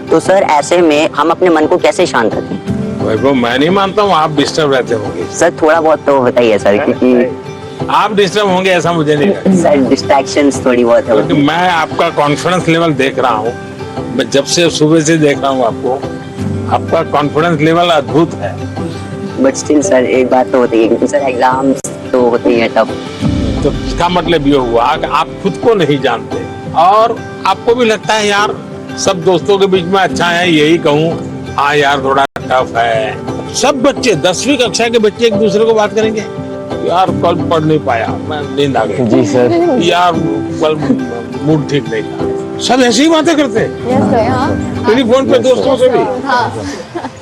तो सर ऐसे में हम अपने मन को कैसे शांत रखें? वैभव मैं नहीं मानता हूँ आप डिस्टर्ब रहते होंगे। सर थोड़ा बहुत तो होता ही है सर, क्योंकि आप डिस्टर्ब होंगे ऐसा मुझे नहीं लगता। सर डिस्ट्रैक्शंस थोड़ी बहुत है। क्योंकि मैं आपका कॉन्फिडेंस लेवल देख रहा हूँ, मैं जब से सुबह से देख रहा हूँ आपका कॉन्फिडेंस लेवल अद्भुत है। बट स्टिल सर एक बात तो होती है क्योंकि सर एग्जाम्स तो होती है तब। तो इसका मतलब ये हुआ कि आप खुद को नहीं जानते और आपको भी लगता है यार सब दोस्तों के बीच में अच्छा है, यही कहूँ हाँ यार थोड़ा टफ है, सब बच्चे 10वीं कक्षा के बच्चे एक दूसरे को बात करेंगे, यार कल पढ़ नहीं पाया, मैं नींद आ गई। जी सर। यार कल मूड ठीक नहीं था। सब ऐसी ही बातें करते हैं टेलीफोन पे दोस्तों से भी।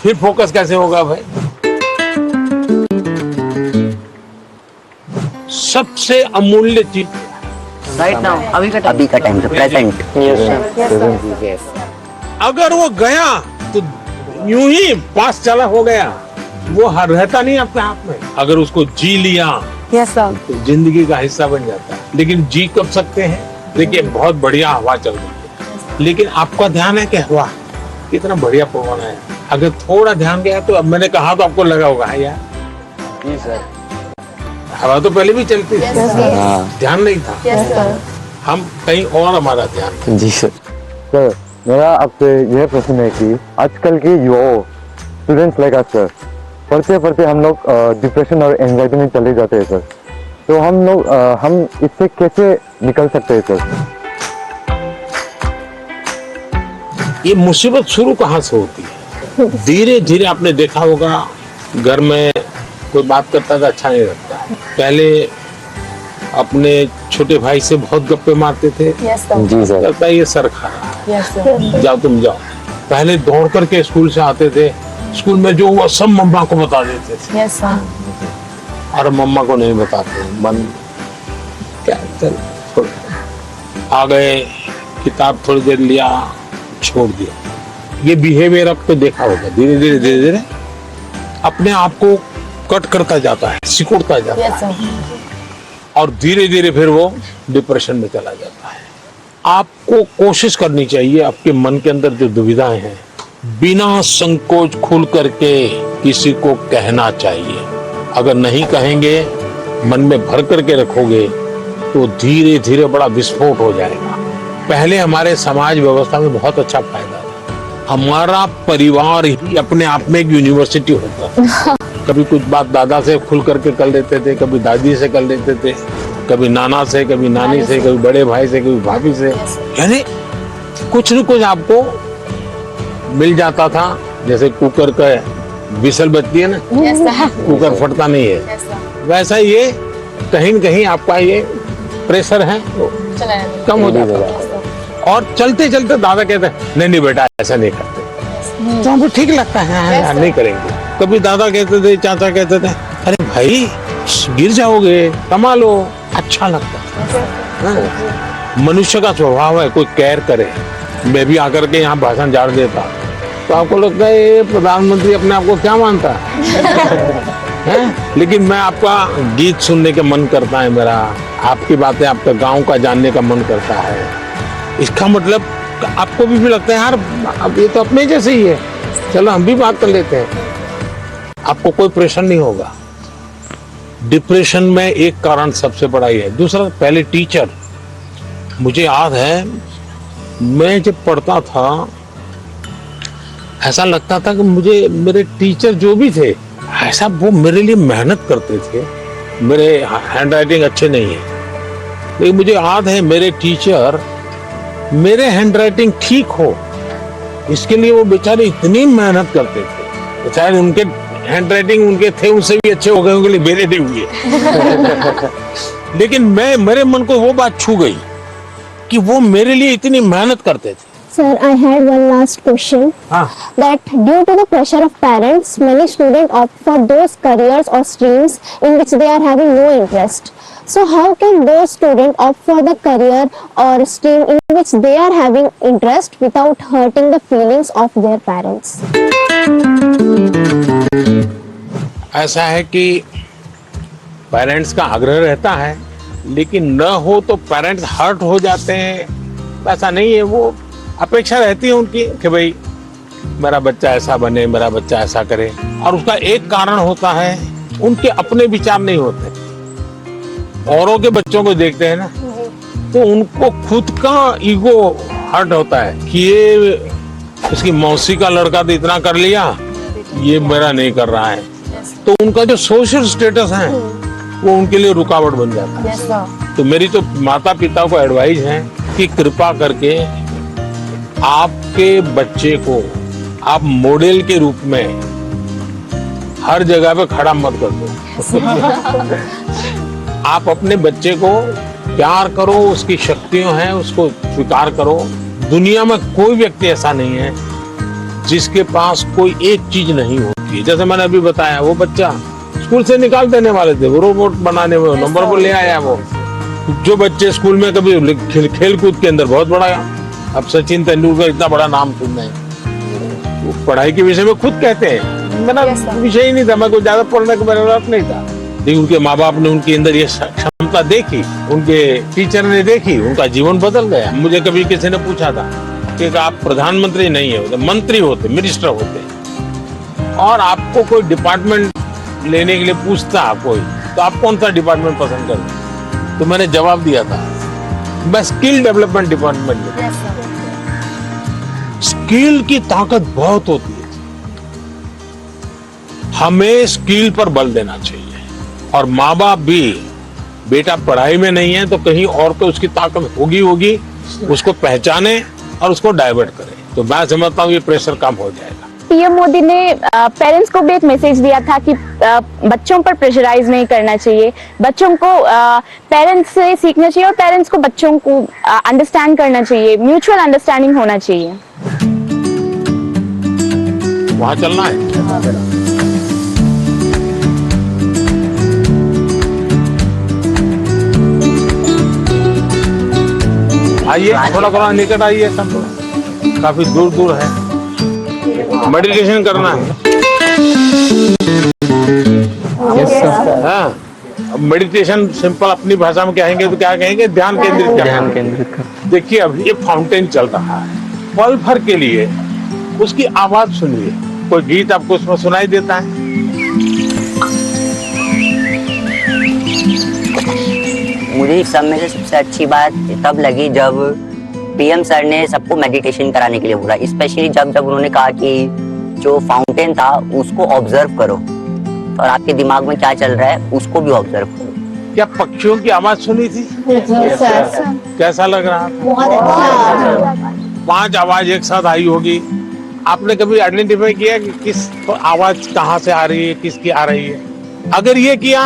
फिर फोकस कैसे होगा भाई? सबसे अमूल्य चीज राइट नाउ, अभी का टाइम पे प्रेजेंट। अगर वो गया तो यूं ही पास चला हो गया, वो रहता नहीं अपने आप में। अगर उसको जी लिया तो जिंदगी का हिस्सा बन जाता है। लेकिन जी कब सकते हैं? देखिए बहुत बढ़िया हवा चल रही है, लेकिन आपका ध्यान है कि वाह कितना बढ़िया पवन है। अगर थोड़ा ध्यान गया तो, अब मैंने कहा तो आपको लगा होगा यार। जी सर। हवा तो पहले भी चलती थी, ध्यान नहीं था। हम कहीं और हमारा ध्यान। जी सर। सर मेरा आपसे यह प्रश्न है कि आजकल के युवाओं स्टूडेंट्स लाइक अस सर, पढ़ते पढ़ते हम लोग डिप्रेशन और एंजाइटी में चले जाते हैं सर। तो हम इससे कैसे निकल सकते हैं सर? ये मुसीबत शुरू कहाँ से होती है? धीरे धीरे आपने देखा होगा, घर में कोई बात करता था अच्छा नहीं लगता। पहले अपने छोटे भाई से बहुत गप्पे मारते थे। जी सर। लगता है ये सर खा रहा है, जाओ तुम जाओ। पहले दौड़ करके स्कूल से आते थे, स्कूल में जो हुआ सब मम्मा को बता देते थे। और मम्मा को नहीं बताते, मन क्या चल आ गए, किताब थोड़ी देर लिया छोड़ दिया। ये बिहेवियर आपको देखा होगा, धीरे धीरे अपने आप को कट करता जाता है, सिकुड़ता जाता है, और धीरे धीरे फिर वो डिप्रेशन में चला जाता है। आपको कोशिश करनी चाहिए, आपके मन के अंदर जो दुविधाएं हैं बिना संकोच खुल करके किसी को कहना चाहिए। अगर नहीं कहेंगे, मन में भर करके रखोगे तो धीरे धीरे बड़ा विस्फोट हो जाएगा। पहले हमारे समाज व्यवस्था में बहुत अच्छा फायदा था। हमारा परिवार ही अपने आप में एक यूनिवर्सिटी होता था। कभी कुछ बात दादा से खुल करके कर लेते थे, कभी दादी से कर लेते थे, कभी नाना से, कभी नानी से, कभी बड़े भाई से, कभी भाभी से। यानी कुछ न कुछ आपको मिल जाता था। जैसे कुकर का विसल बजती है ना, कुकर फटता नहीं है, वैसा ये कहीं न कहीं आपका ये प्रेशर है कम हो जाता है। और चलते चलते दादा कहते हैं नहीं बेटा ऐसा नहीं करते, तो हमको ठीक लगता है यार नहीं करेंगे। कभी दादा कहते थे, चाचा कहते थे अरे भाई गिर जाओगे, कमा लो, अच्छा लगता है। मनुष्य का स्वभाव है कोई केयर करे। मैं भी आकर के यहाँ भाषण झाड़ देता तो आपको लगता है ये प्रधानमंत्री अपने आप को क्या मानता है? लेकिन मैं आपका गीत सुनने का मन करता है, मेरा आपकी बातें, आपका गांव का जानने का मन करता है। इसका मतलब आपको भी लगता है यार अब ये तो अपने जैसे ही है, चलो हम भी बात कर लेते हैं। आपको कोई प्रेशर नहीं होगा। डिप्रेशन में एक कारण सबसे बड़ा ही है। दूसरा, पहले टीचर, मुझे याद है मैं जब पढ़ता था ऐसा लगता था कि मुझे मेरे टीचर जो भी थे ऐसा वो मेरे लिए मेहनत करते थे। मेरे हैंड राइटिंग अच्छे नहीं है, लेकिन मुझे याद है मेरे टीचर मेरे हैंड राइटिंग ठीक हो इसके लिए वो बेचारे इतनी मेहनत करते थे। शायद उनके हैंड राइटिंग उनके थे उनसे भी अच्छे हो गए होंगे, मेरे नहीं हुए। लेकिन मेरे मन को वो बात छू गई कि वो मेरे लिए इतनी मेहनत करते थे। Sir, I had one last question. That due to the pressure of parents, many students opt for those careers or streams in which they are having no interest. So how can those students opt for the career or stream in which they are having interest without hurting the feelings of their parents? ऐसा है कि parents का आग्रह रहता है, लेकिन न हो तो पेरेंट्स हर्ट हो जाते हैं। ऐसा नहीं है, वो अपेक्षा रहती है उनकी कि भाई मेरा बच्चा ऐसा बने, मेरा बच्चा ऐसा करे। और उसका एक कारण होता है उनके अपने विचार नहीं होते। औरों के बच्चों को देखते हैं ना तो उनको खुद का ईगो हर्ट होता है कि ये इसकी मौसी का लड़का तो इतना कर लिया, ये मेरा नहीं कर रहा है। तो उनका जो सोशल स्टेटस है वो उनके लिए रुकावट बन जाता है। तो मेरी तो माता पिता को एडवाइस है कि कृपा करके आपके बच्चे को आप मॉडल के रूप में हर जगह पे खड़ा मत कर दो। आप अपने बच्चे को प्यार करो, उसकी शक्तियां हैं उसको स्वीकार करो। दुनिया में कोई व्यक्ति ऐसा नहीं है जिसके पास कोई एक चीज नहीं होती है। जैसे मैंने अभी बताया, वो बच्चा स्कूल से निकाल देने वाले थे, वो रोबोट बनाने में नंबर पर ले आया। वो जो बच्चे स्कूल में कभी खेल कूद के अंदर बहुत बड़ा, अब सचिन तेंदुलकर इतना बड़ा नाम सुन रहे हैं, वो पढ़ाई के विषय में खुद कहते हैं मेरा विषय ही नहीं था, मैं कुछ ज्यादा पढ़ने का मेरा रस नहीं था। लेकिन उनके माँ बाप ने उनके अंदर ये क्षमता देखी, उनके टीचर ने देखी, उनका जीवन बदल गया। मुझे कभी किसी ने पूछा था कि आप प्रधानमंत्री नहीं है, मंत्री होते, मिनिस्टर होते, और आपको कोई डिपार्टमेंट लेने के लिए पूछता कोई, तो आप कौन सा डिपार्टमेंट पसंद करते? तो मैंने जवाब दिया था, मैं स्किल डेवलपमेंट डिपार्टमेंट में। स्किल की ताकत बहुत होती है, हमें स्किल पर बल देना चाहिए। और माँ बाप भी, बेटा पढ़ाई में नहीं है तो कहीं और तो उसकी ताकत होगी, उसको पहचाने और उसको डाइवर्ट करें। तो मैं समझता हूँ ये प्रेशर कम हो जाएगा। पीएम मोदी ने पेरेंट्स को भी एक मैसेज दिया था कि बच्चों पर प्रेशराइज नहीं करना चाहिए, बच्चों को पेरेंट्स से सीखना चाहिए और पेरेंट्स को बच्चों को अंडरस्टैंड करना चाहिए, म्यूचुअल अंडरस्टैंडिंग होना चाहिए। वहाँ चलना है। आइए थोड़ा थोड़ा निकट आइए, सब लोग काफी दूर दूर है। मेडिटेशन करना है। हाँ, मेडिटेशन सिंपल अपनी भाषा में कहेंगे तो क्या कहेंगे? ध्यान केंद्रित करना। देखिए अभी ये फाउंटेन चल रहा है, पल भर के लिए उसकी आवाज सुनिए। कोई गीत आपको उसमें सुनाई देता है? मुझे इस सब में से सबसे अच्छी बात तब लगी जब पीएम सर ने सबको मेडिटेशन कराने के लिए बोला, स्पेशली जब उन्होंने कहा कि जो फाउंटेन था उसको ऑब्जर्व करो और आपके दिमाग में क्या चल रहा है उसको भी ऑब्जर्व करो। क्या पक्षियों की आवाज सुनी थी? कैसा लग रहा था? 5 आवाज एक साथ आई होगी। आपने कभी आइडेंटिफाई किया कि किस आवाज कहाँ से आ रही है, किसकी आ रही है? अगर ये किया,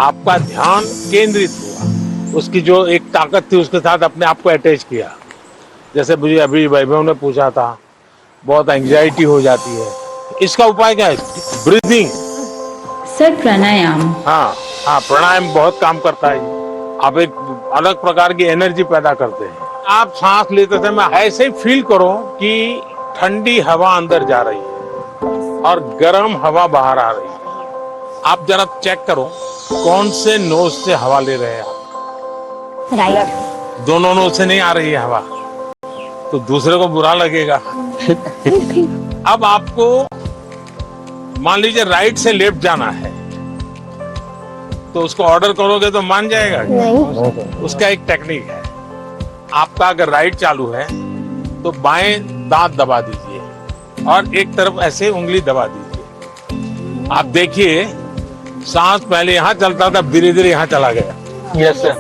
आपका ध्यान केंद्रित हुआ, उसकी जो एक ताकत थी उसके साथ अपने आप को अटैच किया। जैसे मुझे अभी वैभव ने पूछा था, बहुत एंजाइटी हो जाती है, इसका उपाय क्या है? ब्रीथिंग। सर प्राणायाम। हाँ हाँ, प्राणायाम बहुत काम करता है। आप एक अलग प्रकार की एनर्जी पैदा करते हैं। आप सांस लेते समय ऐसे ही फील करो कि ठंडी हवा अंदर जा रही है और गर्म हवा बाहर आ रही है। आप जरा चेक करो कौन से नोज से हवा ले रहे हैं आप। राइट। दोनों नोज से नहीं आ रही है हवा तो दूसरे को बुरा लगेगा। अब आपको मान लीजिए राइट से लेफ्ट जाना है तो उसको ऑर्डर करोगे तो मान जाएगा? नहीं। उसका एक टेक्निक है। आपका अगर राइट चालू है तो बाएं दांत दबा दीजिए और एक तरफ ऐसे उंगली दबा दीजिए। आप देखिए सांस पहले यहाँ चलता था, धीरे धीरे यहाँ चला गया। Yes sir,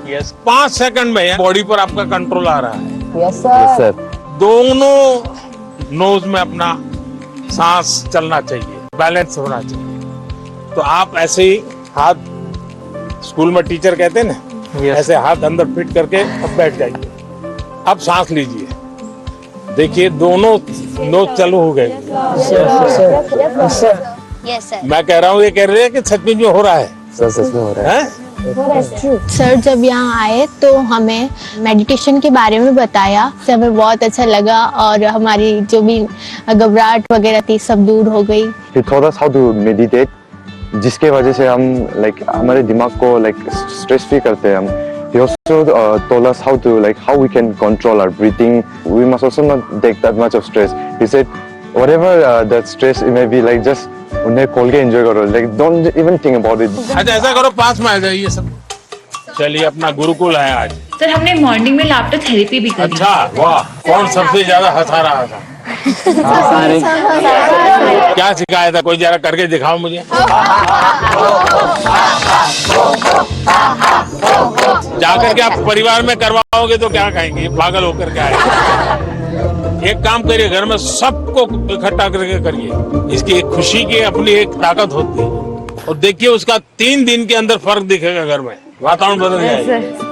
yes. 5 सेकंड में बॉडी पर आपका कंट्रोल आ रहा है। Yes sir. दोनों नोज में अपना सांस चलना चाहिए, बैलेंस होना चाहिए। तो आप ऐसे ही हाथ, स्कूल में टीचर कहते हैं ना, ऐसे हाथ अंदर फिट करके अब बैठ जाइए। अब सांस लीजिए, देखिए दोनों नोज चालू हो गए। Yes sir. मैं कह रहा हूँ, ये कह रहे हैं कि सच में हो रहा है? सर सच में हो रहा है। सर जब यहाँ आए तो हमें मेडिटेशन के बारे में बताया, से हमें बहुत अच्छा लगा और हमारी जो भी घबराहट वगैरह थी सब दूर हो गई। He taught us how to meditate, जिसके वजह से हम हमारे दिमाग को स्ट्रेस फ्री करते हैं हम। He also told us how we can control our breathing. We must also not take that much of stress. He said, whatever that stress it may be, just उन्हें खोल के एंजॉय करो, don't even think about it. अच्छा ऐसा करो, पास में आ जाइए सब। चलिए, अपना गुरुकुल है आज। सर हमने मॉर्निंग में लाफ्टर थेरेपी भी करी। अच्छा, वाह। कौन सबसे ज्यादा हंसा रहा था? क्या सिखाया था? कोई जरा करके दिखाओ मुझे। जाकर के आप परिवार में करवाओगे तो क्या कहेंगे? पागल होकर के आए। एक काम करिए, घर में सबको इकट्ठा करके करिए। इसकी एक खुशी की अपनी एक ताकत होती है, और देखिए उसका 3 दिन के अंदर फर्क दिखेगा, घर में वातावरण बदल जाएगा।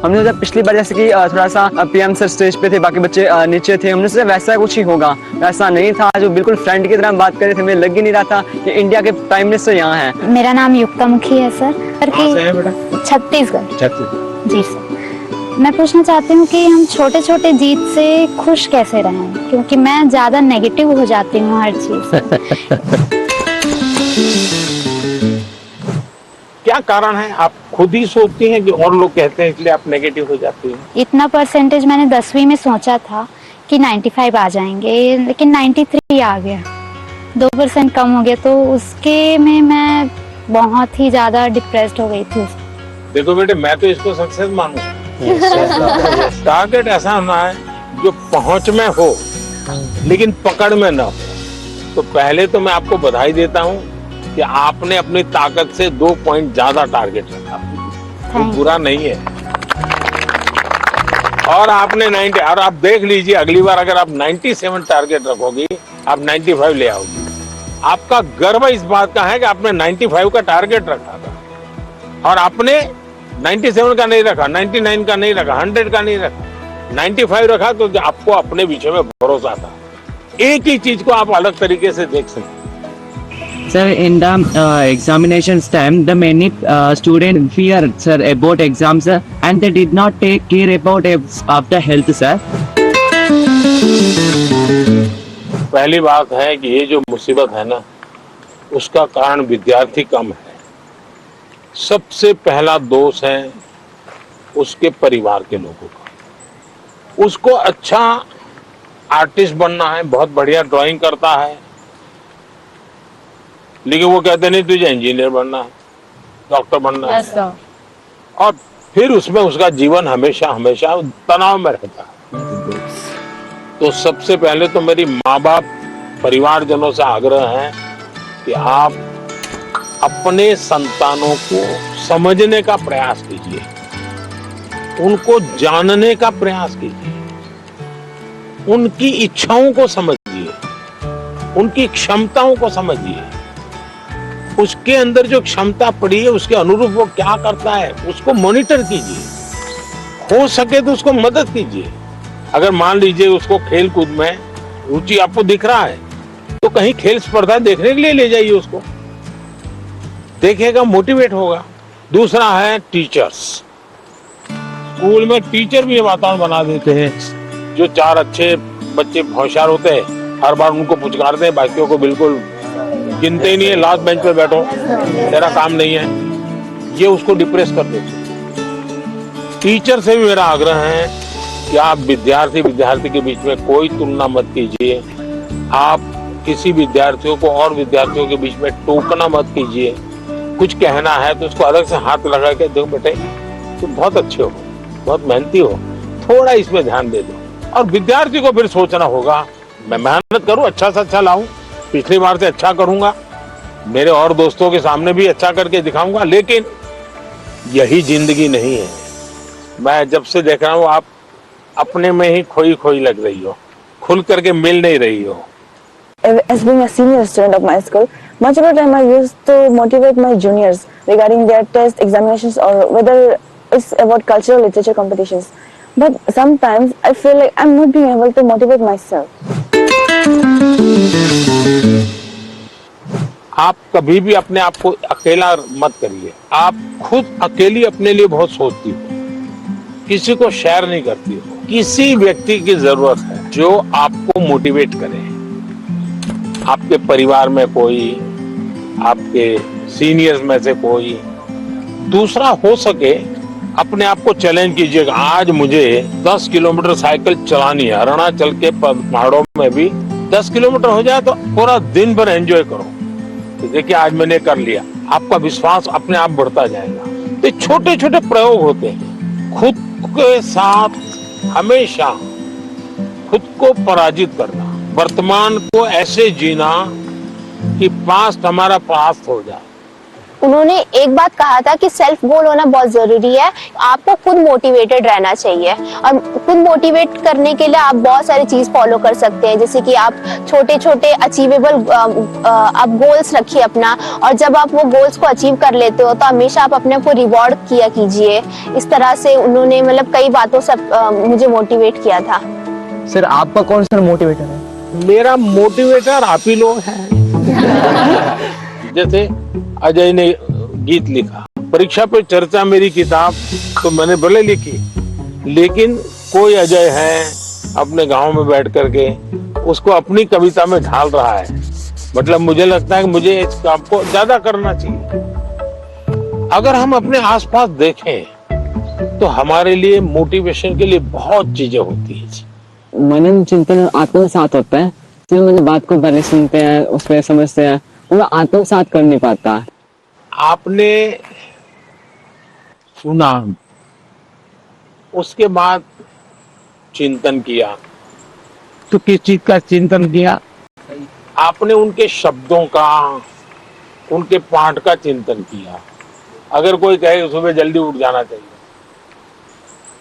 हमने जब पिछली बार जैसे कि थोड़ा सा पीएम सर स्टेज पे थे, बाकी बच्चे नीचे थे, हमने सोचा वैसा कुछ ही होगा, वैसा नहीं था। जो बिल्कुल फ्रेंड की तरह बात कर रहे थे, मुझे लग ही नहीं रहा था कि इंडिया के प्राइम मिनिस्टर यहाँ हैं। मेरा नाम युक्ता मुखी है सर। छत्तीसगढ़। जी सर। मैं पूछना चाहती हूँ कि हम छोटे छोटे जीत से खुश कैसे रहें, क्योंकि मैं ज्यादा नेगेटिव हो जाती हूँ हर चीज। क्या कारण है? आप खुद ही सोचती हैं कि और लोग कहते हैं इसलिए आप नेगेटिव हो जाती हैं? इतना परसेंटेज मैंने 10वीं में सोचा था कि 95 आ जाएंगे, लेकिन 93 आ गया, 2% कम हो गया, तो उसके में मैं बहुत ही ज्यादा डिप्रेस्ड हो गई थी। देखो बेटे, मैं तो इसको सक्सेस मानूंगा। टारगेट ऐसा होना है जो पहुंच में हो लेकिन पकड़ में ना हो। तो पहले तो मैं आपको बधाई देता हूं कि आपने अपनी ताकत से 2 पॉइंट ज्यादा टारगेट रखा, वो बुरा नहीं है। और आपने 90, और आप देख लीजिए अगली बार अगर आप 97 टारगेट रखोगी, आप 95 ले आओगी। आपका गर्व इस बात का है कि आपने 95 का टारगेट रखा था, और आपने 97 का नहीं रखा, 99 का नहीं रखा, 100 का नहीं रखा, 95 रखा, क्योंकि आपको अपने विषय में भरोसा था। एक ही चीज को आप अलग तरीके से देख सकते। Sir, in the examinations time, the many students fear, sir, about exams, sir, and they did not take care about of the health, sir. पहली बात है कि ये जो मुसीबत है ना, उसका कारण विद्यार्थी कम है। सबसे पहला दोष है उसके परिवार के लोगों का। उसको अच्छा आर्टिस्ट बनना है, बहुत बढ़िया ड्राइंग करता है, लेकिन वो कहते नहीं तुझे इंजीनियर बनना है, डॉक्टर बनना है, और फिर उसमें उसका जीवन हमेशा हमेशा तनाव में रहता है। तो सबसे पहले तो मेरी माँ बाप परिवारजनों से आग्रह है कि आप अपने संतानों को समझने का प्रयास कीजिए, उनको जानने का प्रयास कीजिए, उनकी इच्छाओं को समझिए, उनकी क्षमताओं को समझिए, उसके अंदर जो क्षमता पड़ी है उसके अनुरूप वो क्या करता है उसको मॉनिटर कीजिए, हो सके तो उसको मदद कीजिए। अगर मान लीजिए उसको खेल कूद में रुचि आपको दिख रहा है तो कहीं खेल स्पर्धा देखने के लिए ले जाइए, उसको देखेगा, मोटिवेट होगा। दूसरा है टीचर्स। स्कूल में टीचर भी ये वातावरण बना देते हैं, जो 4 अच्छे बच्चे होशियार होते हैं हर बार उनको पुचकारते हैं, बाकियों को बिल्कुल गिनते ही नहीं है, लास्ट बेंच पे बैठो, तेरा काम नहीं है, ये उसको डिप्रेस कर देते हैं। टीचर से भी मेरा आग्रह है कि आप विद्यार्थी के बीच में कोई तुलना मत कीजिए, आप किसी विद्यार्थियों को और विद्यार्थियों के बीच में टोकना मत कीजिए। कुछ कहना है तो उसको अलग से हाथ लगा के, देखो बेटे तुम बहुत अच्छे हो, बहुत मेहनती हो, थोड़ा इसमें ध्यान दे दो। और विद्यार्थी को फिर सोचना होगा, मैं मेहनत करूं, अच्छा से अच्छा लाऊं, पिछली बार से अच्छा करूंगा, मेरे और दोस्तों के सामने भी अच्छा करके दिखाऊंगा। लेकिन यही जिंदगी नहीं है। मैं जब से देख रहा हूँ आप अपने में ही खोई खोई लग रही हो, खुल करके मिल नहीं रही हो। As being a senior student of my school, much of the time I used to motivate my juniors regarding their test examinations or whether it's about cultural literature competitions. But sometimes I feel like I'm not being able to motivate myself. आप कभी भी अपने आप को अकेला मत करिए। आप खुद अकेली अपने लिए बहुत सोचती हो, किसी को शेयर नहीं करती हो। किसी व्यक्ति की जरूरत है जो आपको मोटिवेट करे। आपके परिवार में कोई, आपके सीनियर्स में से कोई। दूसरा, हो सके अपने आप को चैलेंज कीजिएगा, आज मुझे 10 किलोमीटर साइकिल चलानी है, अरुणाचल के पहाड़ों में भी 10 किलोमीटर हो जाए तो पूरा दिन भर एंजॉय करो। तो देखिए आज मैंने कर लिया, आपका विश्वास अपने आप बढ़ता जाएगा। तो छोटे छोटे प्रयोग होते हैं, खुद के साथ हमेशा खुद को पराजित करना, वर्तमान को ऐसे जीना कि पास्ट हमारा पास्ट हो जाए, उन्होंने एक बात कहा था कि सेल्फ गोल होना बहुत जरूरी है। आपको खुद मोटिवेटेड रहना चाहिए और खुद मोटिवेट करने के लिए आप बहुत सारी चीज फॉलो कर सकते हैं, जैसे कि आप छोटे छोटे अचीवेबल आप गोल्स रखिए अपना, और जब आप वो गोल्स को अचीव कर लेते हो तो हमेशा आप अपने को रिवॉर्ड किया कीजिए। इस तरह से उन्होंने मतलब कई बातों से मुझे मोटिवेट किया था। सर आपका कौन सा मोटिवेटर है? मेरा मोटिवेटर आप ही लोग हैं। जैसे अजय ने गीत लिखा, परीक्षा पे चर्चा मेरी किताब तो मैंने भले लिखी, लेकिन कोई अजय है अपने गांव में बैठ करके उसको अपनी कविता में ढाल रहा है। मतलब मुझे लगता है कि मुझे इस काम को ज्यादा करना चाहिए। अगर हम अपने आसपास देखें तो हमारे लिए मोटिवेशन के लिए बहुत चीजें होती है। मनन चिंतन आत्मसात होता है, जो मतलब बात को पहले सुनते हैं उस पर समझते हैं, वो आत्मसात कर नहीं पाता। आपने सुना, उसके बाद चिंतन किया, तो किस चीज का चिंतन किया? आपने उनके शब्दों का, उनके पाठ का चिंतन किया। अगर कोई कहे सुबह जल्दी उठ जाना चाहिए,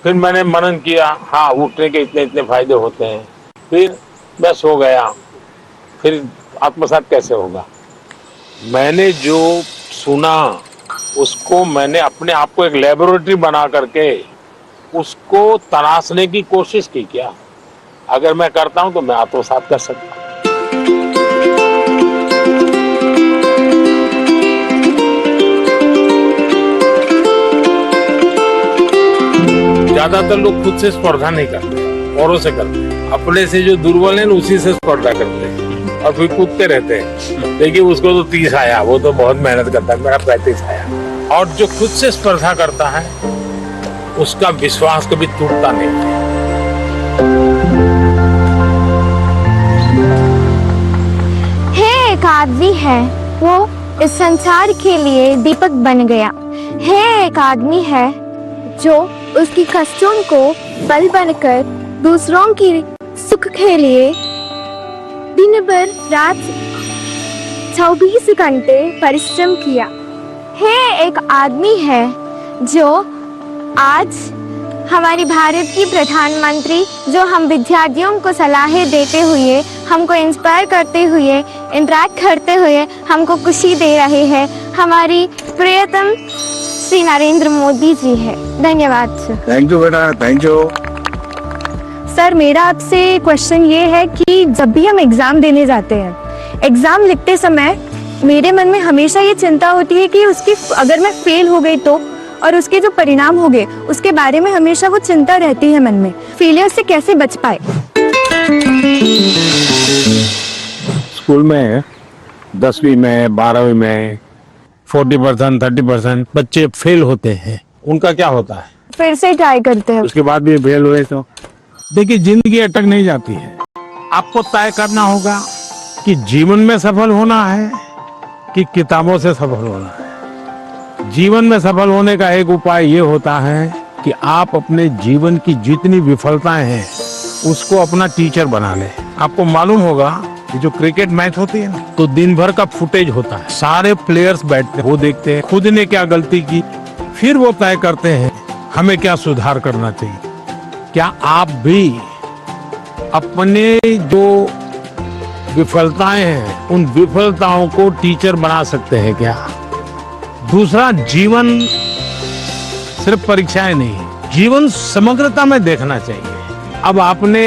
फिर मैंने मनन किया, हाँ उठने के इतने इतने फायदे होते हैं, फिर मैं सो गया, फिर आत्मसात कैसे होगा? मैंने जो सुना उसको मैंने अपने आप को एक लेबोरेटरी बना करके उसको तलाशने की कोशिश की। क्या अगर मैं करता हूं तो मैं आत्मसात कर सकता हूं। ज्यादातर लोग खुद से स्पर्धा नहीं करते, औरों से करते हैं। अपने से जो दुर्बल है उसी से स्पर्धा करते हैं और फिर कूदते रहते हैं। देखिए उसको तो 30 आया, वो तो बहुत मेहनत करता है, मेरा 35 आया। और जो खुद से स्पर्धा करता है उसका विश्वास कभी टूटता नहीं। है एक आदमी है, वो इस संसार के लिए दीपक बन गया। है एक आदमी है जो उसकी कष्टों को बल बनकर दूसरों की सुख के लिए दिन भर रात 24 घंटे परिश्रम किया। है एक आदमी है जो आज हमारी भारत की प्रधानमंत्री, जो हम विद्यार्थियों को सलाहें देते हुए, हमको इंस्पायर करते हुए, इंटरेक्ट करते हुए हमको खुशी दे रहे हैं, हमारी प्रियतम श्री नरेंद्र मोदी जी है। धन्यवाद सर। थैंक यू बेटा, थैंक यू। सर मेरा आपसे क्वेश्चन ये है कि जब भी हम एग्ज़ाम देने जाते हैं, एग्ज़ाम लिखते समय मेरे मन में हमेशा ये चिंता होती है कि उसकी अगर मैं फेल हो गई तो, और उसके जो परिणाम हो गए उसके बारे में हमेशा वो चिंता रहती है मन में। फेलियर से कैसे बच पाए? स्कूल में 10वीं में 12वीं में 40% 30% बच्चे फेल होते हैं। उनका क्या होता है? फिर से ट्राई करते हैं। उसके बाद भी फेल हुए तो देखिए जिंदगी अटक नहीं जाती है। आपको तय करना होगा कि जीवन में सफल होना है कि किताबों से सफल होना है। जीवन में सफल होने का एक उपाय ये होता है कि आप अपने जीवन की जितनी विफलताएं हैं उसको अपना टीचर बना लें। आपको मालूम होगा कि जो क्रिकेट मैच होती है ना, तो दिन भर का फुटेज होता है, सारे प्लेयर्स बैठते हैं, वो देखते हैं खुद ने क्या गलती की, फिर वो तय करते हैं हमें क्या सुधार करना चाहिए। क्या आप भी अपने जो विफलताएं हैं उन विफलताओं को टीचर बना सकते हैं क्या? दूसरा, जीवन सिर्फ परीक्षाएं नहीं, जीवन समग्रता में देखना चाहिए। अब आपने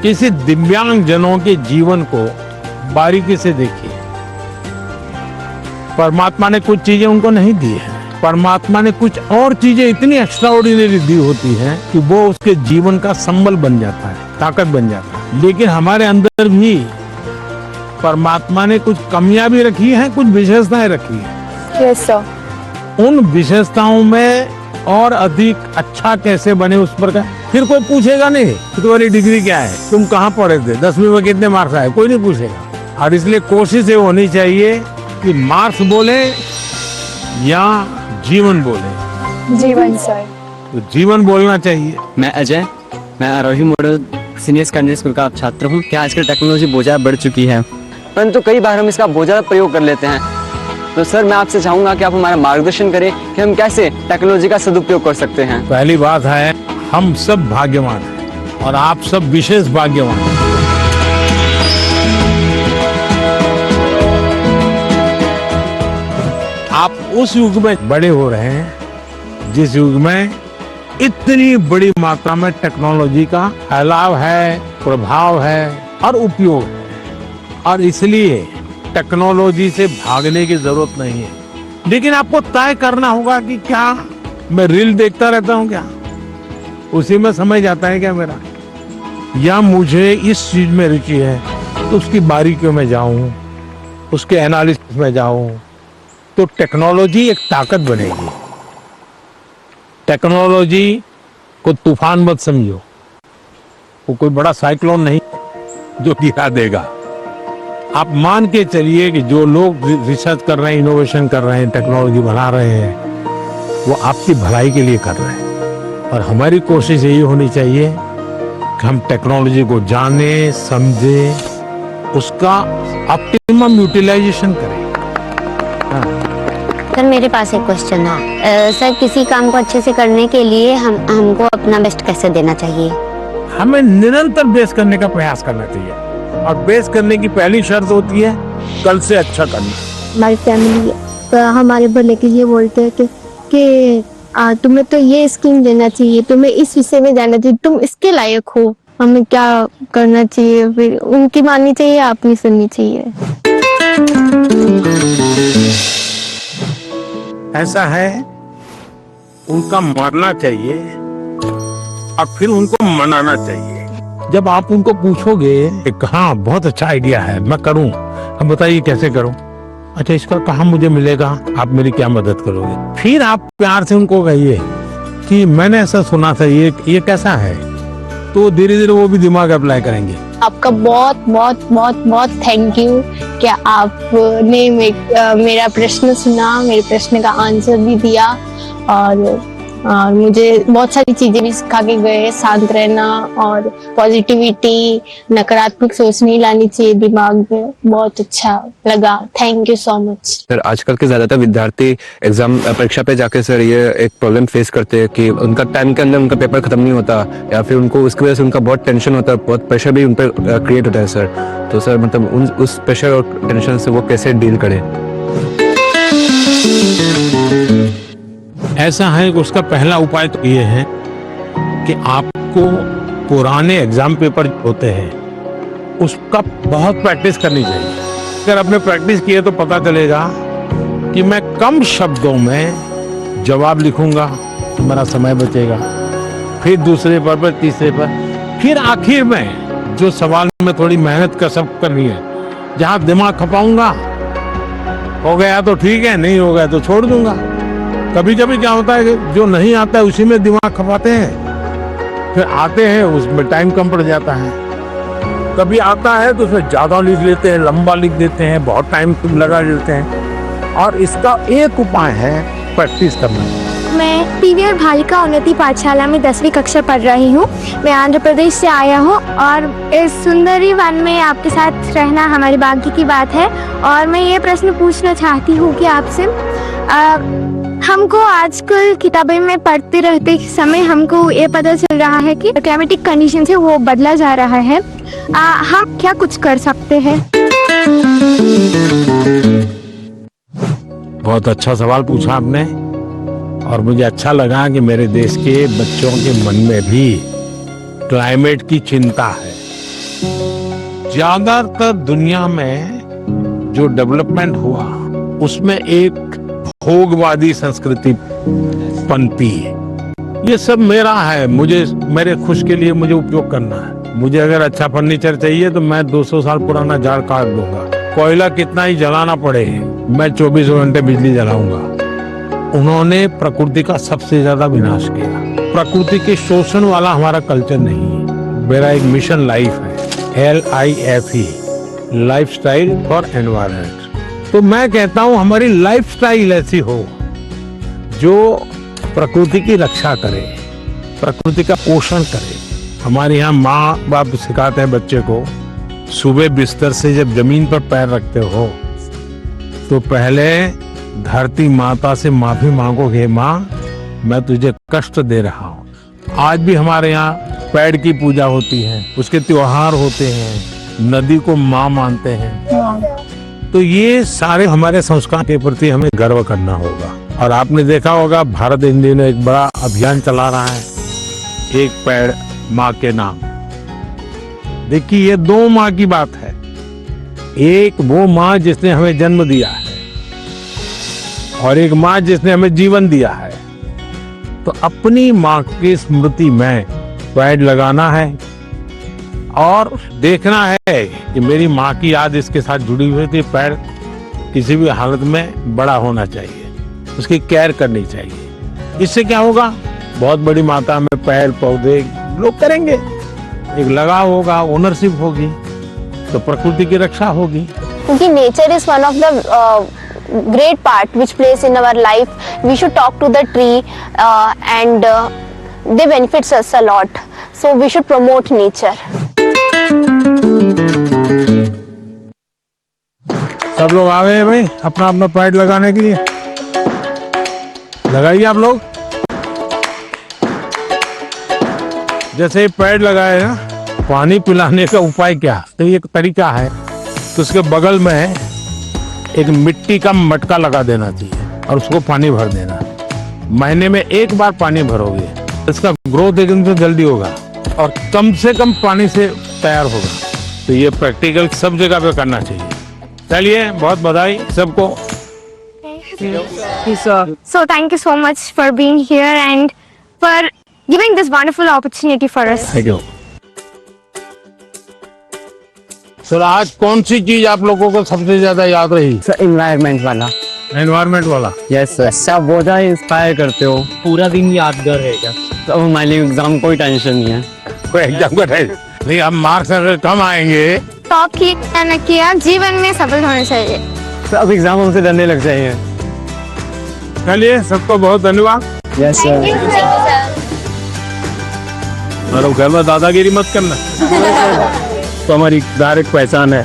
किसी दिव्यांग जनों के जीवन को बारीकी से देखिए। परमात्मा ने कुछ चीजें उनको नहीं दी है, परमात्मा ने कुछ और चीजें इतनी एक्स्ट्राऑर्डिनरी दी होती हैं कि वो उसके जीवन का संबल बन जाता है, ताकत बन जाता है। लेकिन हमारे अंदर भी परमात्मा ने कुछ कमियां भी रखी हैं, कुछ विशेषताएं रखी हैं। Yes sir. उन विशेषताओं में और अधिक अच्छा कैसे बने उस पर का फिर कोई पूछेगा नहीं कि तुम्हारी डिग्री क्या है, तुम कहाँ पढ़े थे, 10वीं में कितने मार्क्स आए, कोई नहीं पूछेगा। और इसलिए कोशिश ये होनी चाहिए कि मार्क्स बोले या जीवन बोले। जीवन सर। तो जीवन बोलना चाहिए। मैं अजय, मैं आरोही मॉडल सीनियर सेकेंडरी स्कूल का छात्र हूँ। क्या आजकल टेक्नोलॉजी बहुत ज़्यादा बढ़ चुकी है, परंतु कई बार हम इसका बहुत ज़्यादा प्रयोग कर लेते हैं। तो सर मैं आपसे चाहूंगा कि आप हमारा मार्गदर्शन करें कि हम कैसे टेक्नोलॉजी का सदुपयोग कर सकते हैं। पहली बात है, हम सब भाग्यवान हैं और आप सब विशेष भाग्यवान हैं। आप उस युग में बड़े हो रहे हैं जिस युग में इतनी बड़ी मात्रा में टेक्नोलॉजी का फैलाव है, प्रभाव है और उपयोग है, और इसलिए टेक्नोलॉजी से भागने की जरूरत नहीं है। लेकिन आपको तय करना होगा कि क्या मैं रील देखता रहता हूं, क्या उसी में समय जाता है क्या मेरा, या मुझे इस चीज में रुचि है तो उसकी बारीकियों में जाऊं, उसके एनालिसिस में जाऊं, तो टेक्नोलॉजी एक ताकत बनेगी। टेक्नोलॉजी को तूफान मत समझो, वो कोई बड़ा साइक्लोन नहीं जो गिरा देगा। आप मान के चलिए कि जो लोग रिसर्च कर रहे हैं, इनोवेशन कर रहे हैं, टेक्नोलॉजी बना रहे हैं, वो आपकी भलाई के लिए कर रहे हैं। और हमारी कोशिश यही होनी चाहिए कि हम टेक्नोलॉजी को जाने, समझे, उसका ऑप्टिमम यूटिलाइजेशन करें। सर मेरे पास एक क्वेश्चन है। सर किसी काम को अच्छे से करने के लिए हमको अपना बेस्ट कैसे देना चाहिए? हमें निरंतर बेस करने का प्रयास करना चाहिए, और बेस करने की पहली शर्त होती है कल से अच्छा करना। हमारी फैमिली हमारे भले के लिए बोलते हैं कि तुम्हें तो ये स्कीम देना चाहिए, तुम्हें इस विषय में जाना चाहिए, तुम इसके लायक हो, हमें क्या करना चाहिए? फिर उनकी माननी चाहिए, अपनी सुननी चाहिए। ऐसा है, उनका मानना चाहिए और फिर उनको मनाना चाहिए। जब आप उनको पूछोगे कि हाँ बहुत अच्छा आइडिया है, मैं करूं, अब बताइए कैसे करूं, अच्छा इसका कहाँ मुझे मिलेगा, आप मेरी क्या मदद करोगे, फिर आप प्यार से उनको कहिए कि मैंने ऐसा सुना था, ये कैसा है, तो धीरे धीरे वो भी दिमाग अप्लाई करेंगे। आपका बहुत बहुत बहुत बहुत थैंक यू कि आपने मेरा प्रश्न सुना, मेरे प्रश्न का आंसर भी दिया, और मुझे बहुत सारी चीजें भी सिखा के गए। शांत रहना और पॉजिटिविटी, नकारात्मक सोच नहीं लानी चाहिए दिमाग में। बहुत अच्छा लगा, thank you so much. Sir आजकल के ज्यादातर विद्यार्थी एग्जाम परीक्षा पे जाके सर ये एक प्रॉब्लम फेस करते हैं कि उनका टाइम के अंदर उनका पेपर खत्म नहीं होता, या फिर उनको उसकी वजह से उनका बहुत टेंशन होता है, बहुत प्रेशर भी उन पर क्रिएट होता है सर। तो सर मतलब उस प्रेशर और टेंशन से वो कैसे डील करें? ऐसा है कि उसका पहला उपाय तो ये है कि आपको पुराने एग्जाम पेपर होते हैं उसका बहुत प्रैक्टिस करनी चाहिए। अगर आपने प्रैक्टिस की है तो पता चलेगा कि मैं कम शब्दों में जवाब लिखूंगा तो मेरा समय बचेगा, फिर दूसरे पर तीसरे पर, फिर आखिर में जो सवाल में थोड़ी मेहनत कसरत करनी है, जहां दिमाग खपाऊंगा, हो गया तो ठीक है, नहीं हो गया तो छोड़ दूंगा। कभी कभी क्या होता है कि जो नहीं आता है उसी में दिमाग खपाते हैं, फिर आते हैं उसमें टाइम कम पड़ जाता है। कभी आता है तो उसमें ज्यादा लिख लेते हैं, लंबा लिख देते हैं, बहुत टाइम लगा देते हैं। और इसका एक उपाय है प्रैक्टिस करना। मैं पीवीआर बालिका उन्नति पाठशाला में 10वीं कक्षा पढ़ रही हूँ। मैं आंध्र प्रदेश से आया हूँ और इस सुंदरी वन में आपके साथ रहना हमारे भाग्य की बात है। और मैं ये प्रश्न पूछना चाहती हूँ कि आपसे हमको आजकल किताबें में पढ़ते रहते समय हमको ये पता चल रहा है कि क्लाइमेटिक कंडीशन से वो बदला जा रहा है, हम क्या कुछ कर सकते हैं? बहुत अच्छा सवाल पूछा आपने, और मुझे अच्छा लगा कि मेरे देश के बच्चों के मन में भी क्लाइमेट की चिंता है। ज्यादातर दुनिया में जो डेवलपमेंट हुआ उसमें एक भोगवादी संस्कृति पनपी है। ये सब मेरा है, मुझे मेरे खुश के लिए मुझे उपयोग करना है। मुझे अगर अच्छा फर्नीचर चाहिए तो मैं 200 साल पुराना झाड़ काट दूंगा, कोयला कितना ही जलाना पड़े मैं 24 घंटे बिजली जलाऊंगा। उन्होंने प्रकृति का सबसे ज्यादा विनाश किया। प्रकृति के शोषण वाला हमारा कल्चर नहीं है। मेरा एक मिशन लाइफ है, LIFE, लाइफस्टाइल फॉर एनवायरनमेंट। तो मैं कहता हूं हमारी लाइफस्टाइल ऐसी हो जो प्रकृति की रक्षा करे, प्रकृति का पोषण करे। हमारे यहाँ माँ बाप सिखाते हैं बच्चे को, सुबह बिस्तर से जब जमीन पर पैर रखते हो तो पहले धरती माता से माफी मांगोगे माँ, मैं तुझे कष्ट दे रहा हूँ। आज भी हमारे यहाँ पेड़ की पूजा होती है, उसके त्योहार होते हैं, नदी को माँ मानते हैं। तो ये सारे हमारे संस्कार के प्रति हमें गर्व करना होगा। और आपने देखा होगा भारत हिंदी ने एक बड़ा अभियान चला रहा है, एक पेड़ माँ के नाम। देखिए ये दो माँ की बात है, एक वो माँ जिसने हमें जन्म दिया है और एक माँ जिसने हमें जीवन दिया है। तो अपनी माँ की स्मृति में पेड़ लगाना है और देखना है कि मेरी माँ की याद इसके साथ जुड़ी हुई थी। पेड़ किसी भी हालत में बड़ा होना चाहिए, उसकी केयर करनी चाहिए। इससे क्या होगा, बहुत बड़ी मात्रा में पेड़ पौधे लोग करेंगे, एक लगाव होगा, ओनरशिप होगी, तो प्रकृति की रक्षा होगी। क्योंकि nature is one of the great part which plays in our life. We should talk to the tree and they benefits us a lot. So we should promote nature. सब लोग आ गए भाई अपना अपना पेड़ लगाने के लिए। लगाइए आप लोग। जैसे ही पेड़ लगाए ना, पानी पिलाने का उपाय क्या, तो एक तरीका है, तो उसके बगल में एक मिट्टी का मटका लगा देना चाहिए और उसको पानी भर देना। महीने में एक बार पानी भरोगे, इसका ग्रोथ एकदम से जल्दी होगा और कम से कम पानी से तैयार होगा। तो ये प्रैक्टिकल सब जगह पे करना चाहिए। चलिए, बहुत बधाई सबको। So thank you so much for being here and for giving this wonderful opportunity for us. Thank you. Sir आज कौन सी चीज आप लोगों को सबसे ज्यादा याद रही? सर एनवायरनमेंट वाला। एनवायरमेंट वाला। यस सर, सब बहुत ज़्यादा इंस्पायर करते हो, पूरा दिन यादगार रहेगा। तो हमारे लिए एग्जाम कोई टेंशन नहीं है। कोई एग्जाम का टेंशन नहीं, अब मार्क्स अगर कम आएंगे। टॉप किया, जीवन में सफल होना चाहिए। सब एग्जाम हमसे डरने लग जाएंगे। चलिए, सबको बहुत धन्यवाद। Yes sir. और घर में दादागिरी मत करना। तो हमारी डायरेक्ट पहचान है।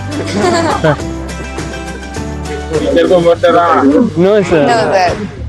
No sir.